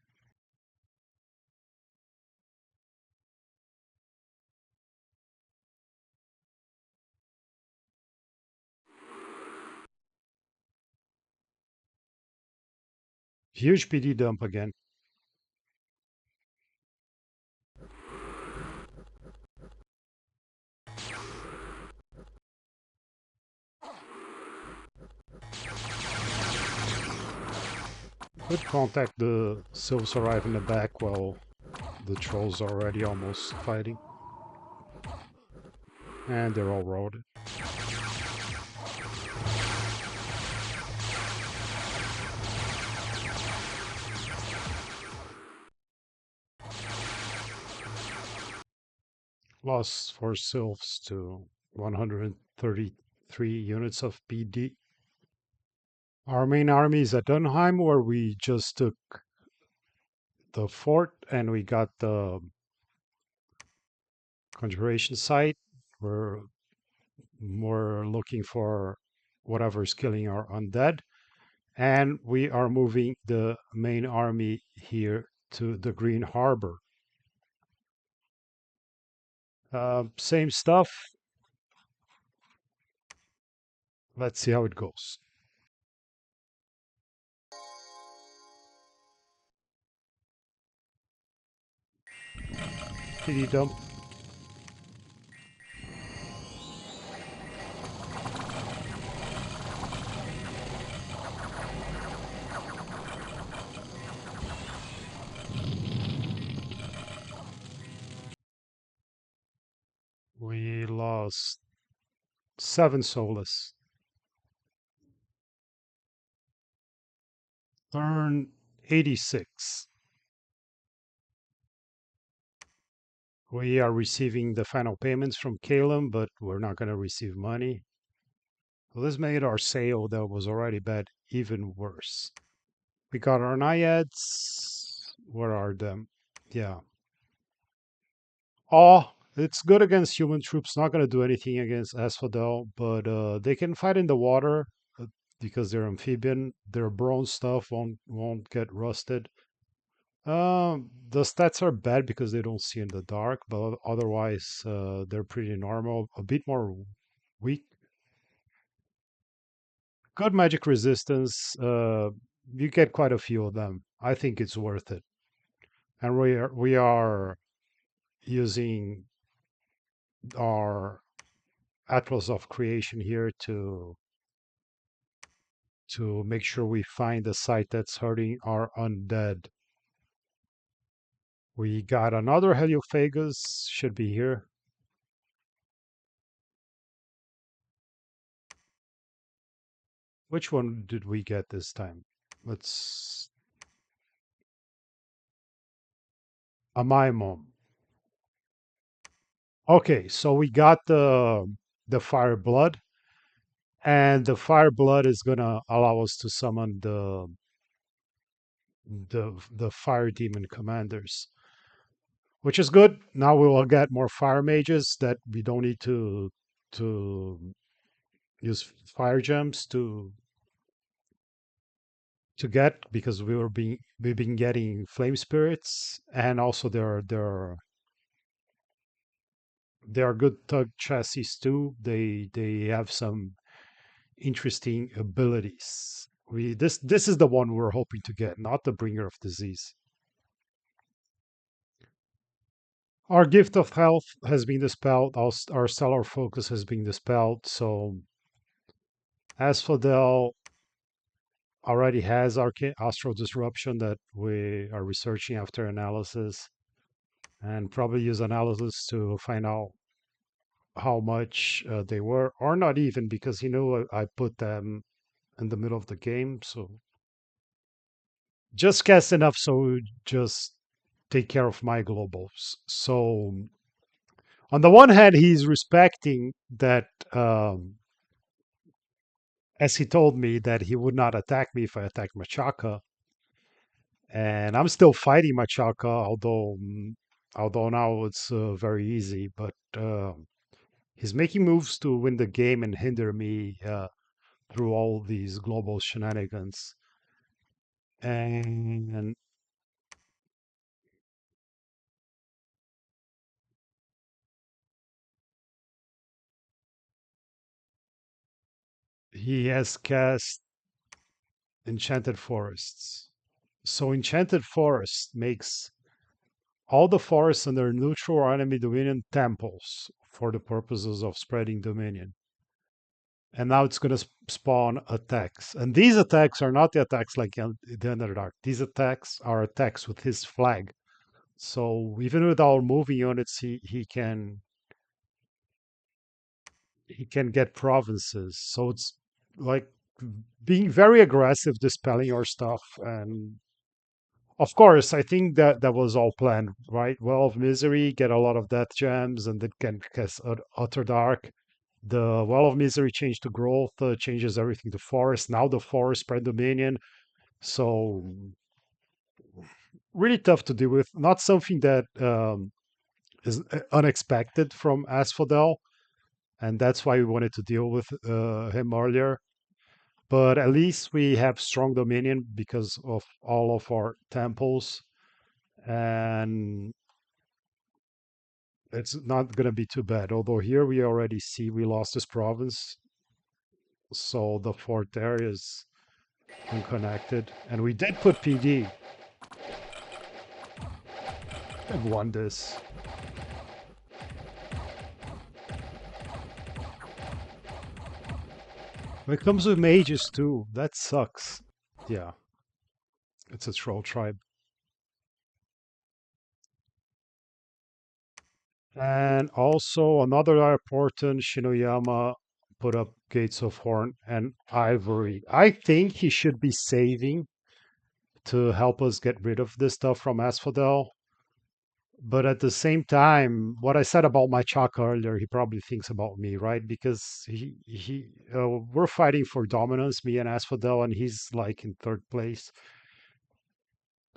Huge PD dump again. Could contact the sylphs arrive in the back while the trolls are already almost fighting. And they're all rolled. Lost 4 sylphs to 133 units of PD. Our main army is at Dunheim, where we just took the fort and we got the Conjuration site. We're looking for whatever's killing our undead. And we are moving the main army here to the Green Harbor. Same stuff. Let's see how it goes. PD dump. We lost 7 soulless. Turn 86. We are receiving the final payments from Calum, but we're not going to receive money. So this made our sale that was already bad even worse. We got our Naiads. Where are them? Yeah. Oh, it's good against human troops. Not going to do anything against Asphodel, but they can fight in the water because they're amphibian. Their bronze stuff won't get rusted. The stats are bad because they don't see in the dark, but otherwise they're pretty normal. A bit more weak. Good magic resistance. You get quite a few of them. I think it's worth it. And we are using our Atlas of Creation here to make sure we find the site that's hurting our undead. We got another Heliophagus, should be here. Which one did we get this time? Let's... A Maimon. Okay, so we got the Fire Blood, and the Fire Blood is gonna allow us to summon the Fire Demon Commanders, which is good. Now we will get more Fire Mages that we don't need to use Fire Gems to get because we've been getting Flame Spirits, and also their They are good tug chassis too. They have some interesting abilities. This is the one we're hoping to get, not the bringer of disease. Our gift of health has been dispelled. Our stellar focus has been dispelled. So Asphodel already has Astral Disruption that we are researching after analysis, and probably use analysis to find out how much they were, or not even, because I put them in the middle of the game. So just cast enough so just take care of my globals. So on the one hand, he's respecting that, as he told me that he would not attack me if I attacked Machaka, and I'm still fighting Machaka, although now it's very easy. But he's making moves to win the game and hinder me through all these global shenanigans. And he has cast Enchanted Forests. So Enchanted Forest makes all the forests under neutral or enemy dominion temples for the purposes of spreading dominion. And now it's going to spawn attacks. And these attacks are not the attacks like the Underdark. These attacks are attacks with his flag. So even with our moving units, he can get provinces. So it's like being very aggressive, dispelling our stuff. And of course, I think that that was all planned, right? Well of Misery, get a lot of death gems, and then can cast Utter Dark. The Well of Misery changed to growth, changes everything to forest. Now the forest spread dominion. So really tough to deal with. Not something that is unexpected from Asphodel, and that's why we wanted to deal with him earlier. But at least we have strong dominion because of all of our temples, and it's not going to be too bad. Although here we already see we lost this province, so the fort area is unconnected, and we did put PD and won this. When it comes with mages too, that sucks. Yeah, it's a troll tribe. And also another important Shinoyama put up Gates of Horn and Ivory. I think he should be saving to help us get rid of this stuff from Asphodel. But at the same time, what I said about my Chaka earlier, he probably thinks about me, right? Because we're fighting for dominance, me and Asphodel, and he's like in third place.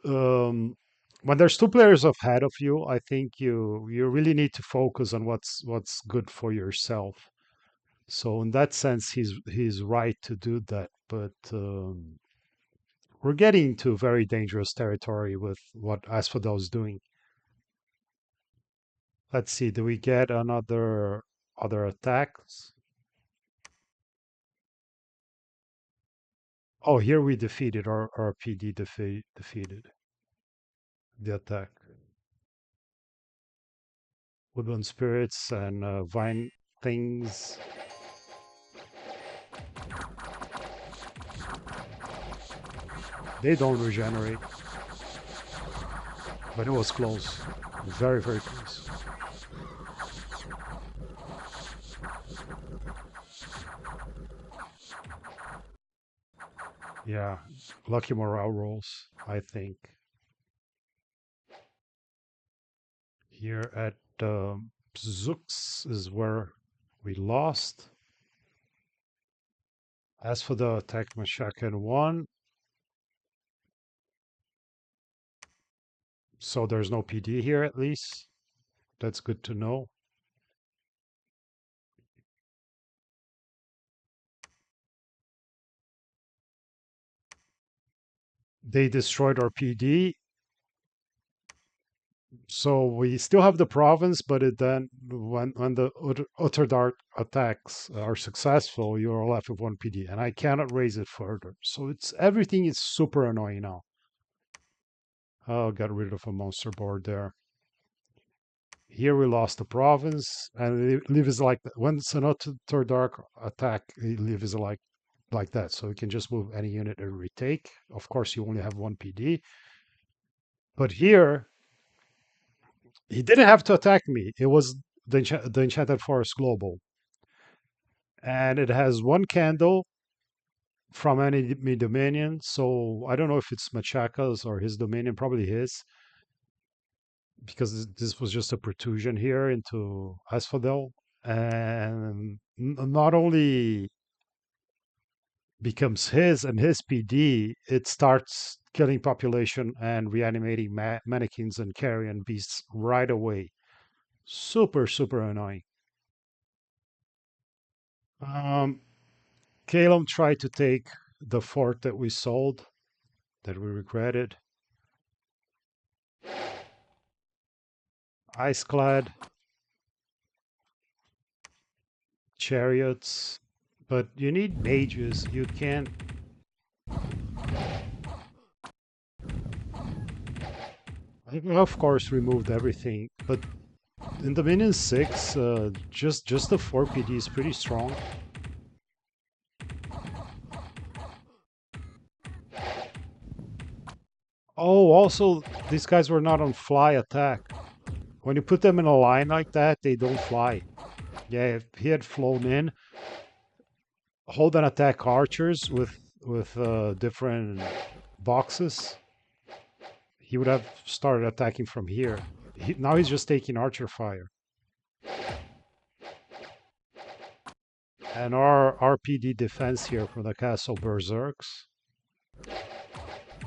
um, when there's two players ahead of you, I think you really need to focus on what's good for yourself. So in that sense, he's right to do that. But we're getting into very dangerous territory with what Asphodel's doing. Let's see, do we get another other attacks? Oh, here we defeated our PD defeated the attack. Woodland spirits and vine things. They don't regenerate, but it was close. Very, very close. Yeah, lucky morale rolls, I think. Here at Zux is where we lost. As for the attack Mashakan 1, so there's no PD here at least. That's good to know. They destroyed our PD. So we still have the province, but it then when the utter dark attacks are successful, you're left with one PD, and I cannot raise it further. So it's everything is super annoying now. Oh, got rid of a monster board there. Here we lost the province, and it lives like that. When it's an utter dark attack, it lives like that. So you can just move any unit and retake. Of course, you only have one PD. But here, he didn't have to attack me. It was the Enchanted Forest Global. And it has one candle from enemy dominion. So I don't know if it's Machaka's or his dominion, probably his, because this was just a protrusion here into Asphodel. And not only becomes his and his PD, it starts killing population and reanimating mannequins and carrion beasts right away. Super, super annoying. Um, Calum tried to take the fort that we sold, that we regretted. Iceclad, chariots, but you need mages. You can't. I, of course, removed everything, but in Dominion 6, just the 4 PD is pretty strong. Oh, also, these guys were not on fly attack. When you put them in a line like that, they don't fly. Yeah, if he had flown in, hold and attack archers with different boxes, he would have started attacking from here. Now he's just taking archer fire. And our RPD defense here from the castle berserks.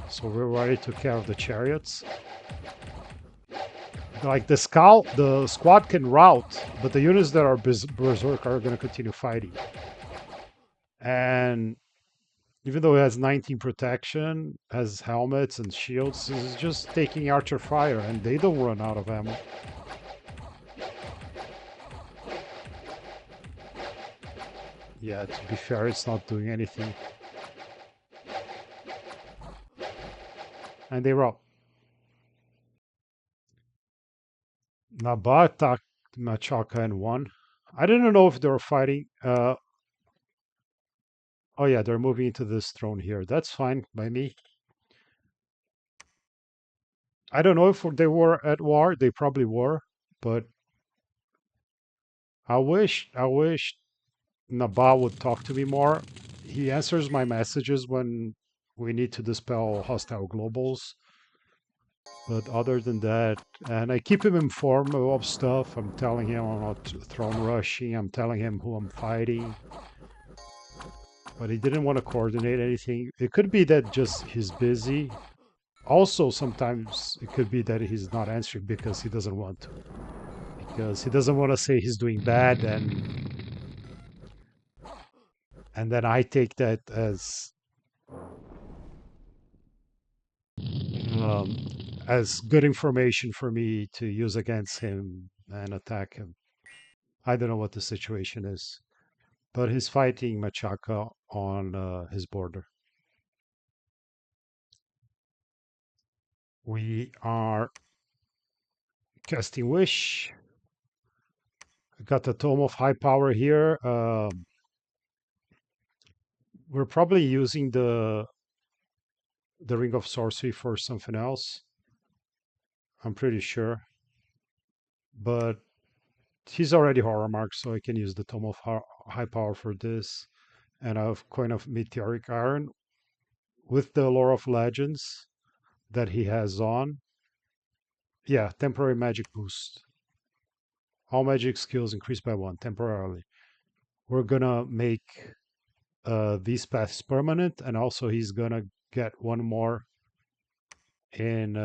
So we already took care of the chariots. Like the squad can rout, but the units that are berserk are going to continue fighting. And even though it has 19 protection, has helmets and shields, it's just taking archer fire, and they don't run out of ammo. Yeah, to be fair, it's not doing anything. And they rout. Naba attacked Machaka and won. I didn't know if they were fighting. Oh yeah, they're moving into this throne here. That's fine by me. I don't know if they were at war. They probably were, but I wish Naba would talk to me more. He answers my messages when we need to dispel hostile globals. But other than that, and I keep him informed of stuff. I'm telling him I'm not throne rushing. I'm telling him who I'm fighting. But he didn't want to coordinate anything. It could be that just he's busy. Also, sometimes it could be that he's not answering because he doesn't want to. Because he doesn't want to say he's doing bad, and then I take that um, as good information for me to use against him and attack him. I don't know what the situation is, but he's fighting Machaka on his border. We are casting Wish. I got the Tome of High Power here. We're probably using the Ring of Sorcery for something else. I'm pretty sure. But he's already horror marked, so I can use the Tome of High Power for this. And I have Coin of Meteoric Iron with the Lore of Legends that he has on. Yeah, temporary magic boost. All magic skills increased by 1 temporarily. We're gonna make these paths permanent, and also he's gonna get one more in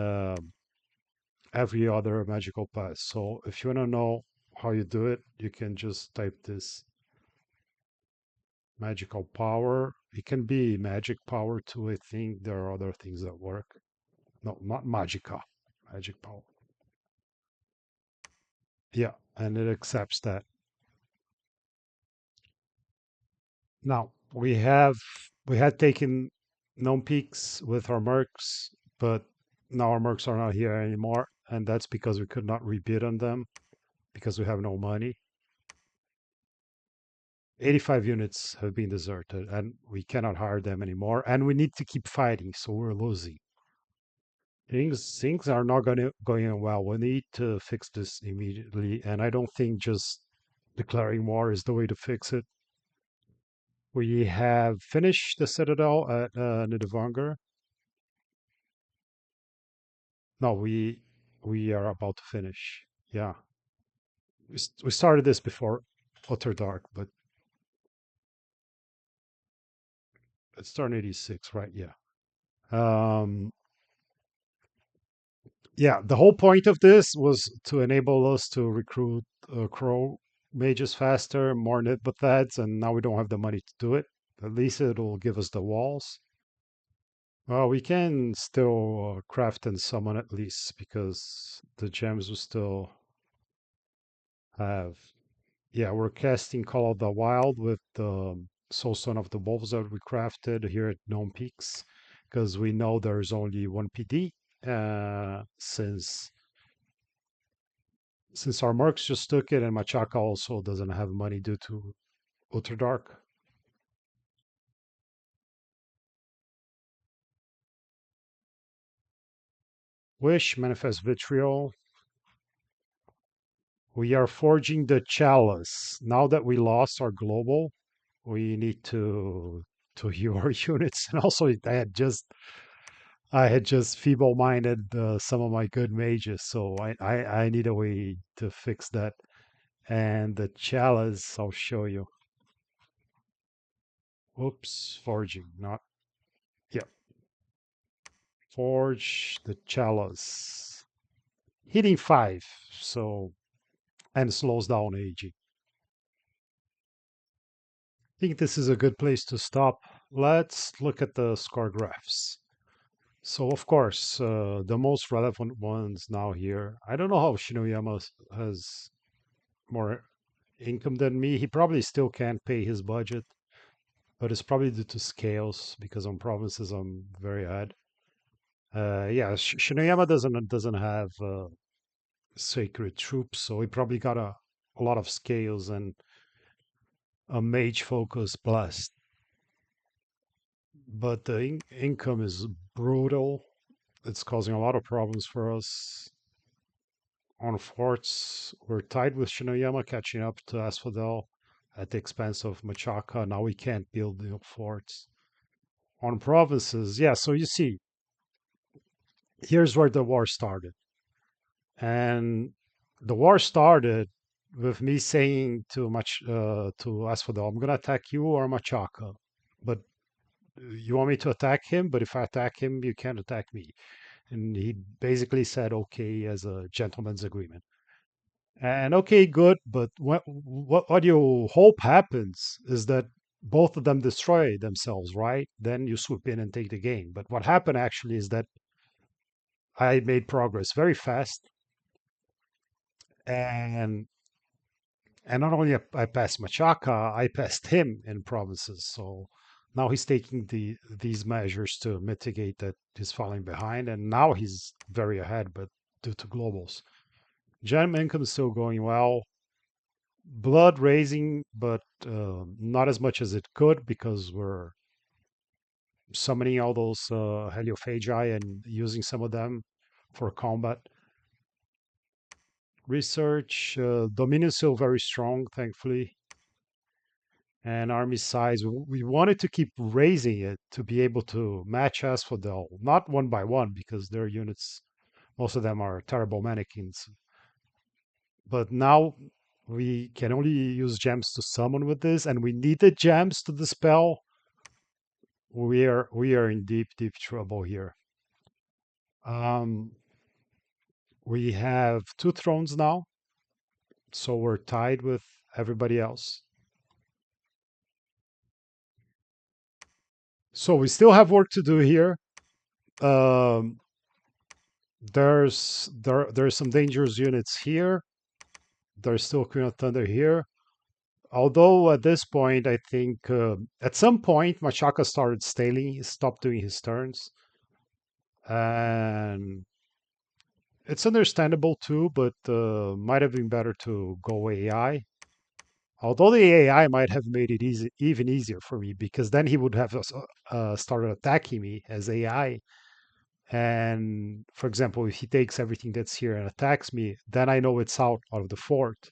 every other magical path. So if you wanna know how you do it, you can just type this magical power. It can be magic power too. I think there are other things that work. No, not magica, magic power. Yeah, and it accepts that. Now we had taken known peaks with our mercs, but now our mercs are not here anymore, and that's because we could not rebid on them because we have no money. 85 units have been deserted, and we cannot hire them anymore, and we need to keep fighting, so we're losing. Things are not going well. We need to fix this immediately, and I don't think just declaring war is the way to fix it. We have finished the citadel at Nidavangr. No, we are about to finish. Yeah, we started this before Utter Dark, but it's turn 86, right? Yeah. Um, yeah, the whole point of this was to enable us to recruit crow mages faster, more nitbathads, and now we don't have the money to do it. At least it'll give us the walls. Well, we can still craft and summon at least because the gems will still have. Yeah, we're casting Call of the Wild with the Soulstone of the Wolves that we crafted here at Gnome Peaks because we know there's only one PD since our mercs just took it and Machaka also doesn't have money due to Ultra Dark. Wish, Manifest Vitriol. We are forging the Chalice. Now that we lost our global, we need to heal our units. And also, I had just feeble-minded some of my good mages, so I need a way to fix that. And the Chalice, I'll show you. Oops, forging, not yeah. Forge the Chalice. Hitting 5, so and slows down aging. I think this is a good place to stop. Let's look at the score graphs. So, of course, the most relevant ones now here. I don't know how Shinoyama has more income than me. He probably still can't pay his budget, but it's probably due to scales because on provinces I'm very ahead. Yeah, Shinoyama doesn't have sacred troops, so he probably got a lot of scales and a mage focus blast. But the income is brutal. It's causing a lot of problems for us. On forts, we're tied with Shinoyama, catching up to Asphodel at the expense of Machaka. Now we can't build new forts. On provinces, yeah, so you see, here's where the war started. And the war started with me saying to Asphodel, I'm gonna attack you or Machaka. But you want me to attack him, but if I attack him, you can't attack me. And he basically said okay as a gentleman's agreement. And okay, good, but what you hope happens is that both of them destroy themselves, right? Then you swoop in and take the game. But what happened actually is that I made progress very fast, and not only I passed Machaka, I passed him in provinces. So now he's taking these measures to mitigate that he's falling behind, and now he's very ahead, but due to globals. Gem income is still going well. Blood raising, but not as much as it could because we're summoning all those heliophagi and using some of them for combat. Research, Dominion is still very strong, thankfully. And army size, we wanted to keep raising it to be able to match Asphodel, not one by one because their units, most of them are terrible mannequins. But now we can only use gems to summon with this, and we needed gems to dispel. We are in deep trouble here. Um, we have 2 thrones now, so we're tied with everybody else. So we still have work to do here. Um, there's some dangerous units here. There's still Queen of Thunder here. Although at this point, I think at some point Machaka started staling, he stopped doing his turns, and it's understandable too. But might have been better to go AI. Although the AI might have made it easy, even easier for me, because then he would have started attacking me as AI. And for example, if he takes everything that's here and attacks me, then I know it's out of the fort.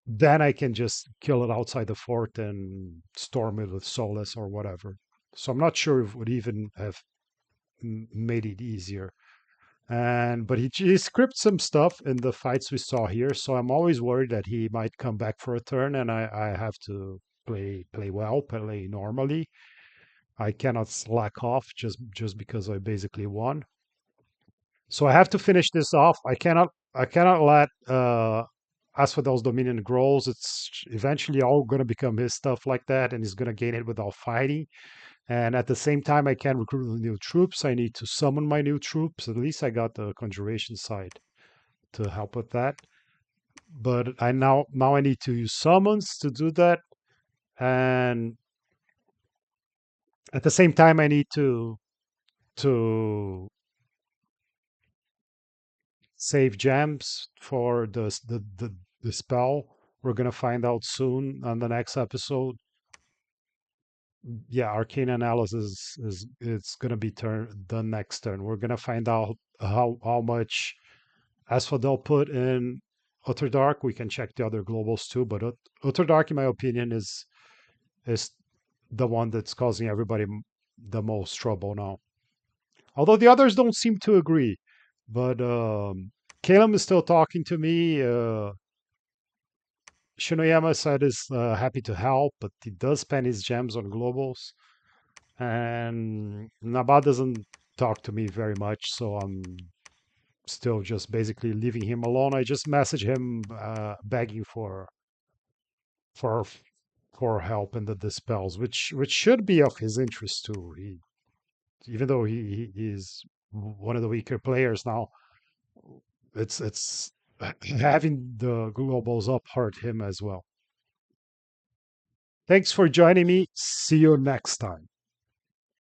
Then I can just kill it outside the fort and storm it with Solace or whatever. So I'm not sure if it would even have made it easier. And but he scripted some stuff in the fights we saw here, so I'm always worried that he might come back for a turn, and I have to play well, play normally. I cannot slack off just because I basically won. So I have to finish this off. I cannot let Asphodel's Dominion grows. It's eventually all going to become his stuff like that, and he's going to gain it without fighting. And at the same time, I can recruit new troops. I need to summon my new troops. At least I got the Conjuration side to help with that. But I now I need to use summons to do that, and at the same time, I need to save gems for the spell. We're gonna find out soon on the next episode. Yeah, Arcane Analysis is it's gonna be done next turn. We're gonna find out how much Asphodel put in Utter Dark. We can check the other globals too, but Utter Dark, in my opinion, is the one that's causing everybody the most trouble now. Although the others don't seem to agree, but Caleb is still talking to me. Shinoyama said is happy to help, but he does spend his gems on globals. And Naba doesn't talk to me very much, so I'm still just basically leaving him alone. I just message him begging for for help in the dispels, which should be of his interest too. Even though he is one of the weaker players now, it's having the globals up hurt him as well. Thanks for joining me. See you next time.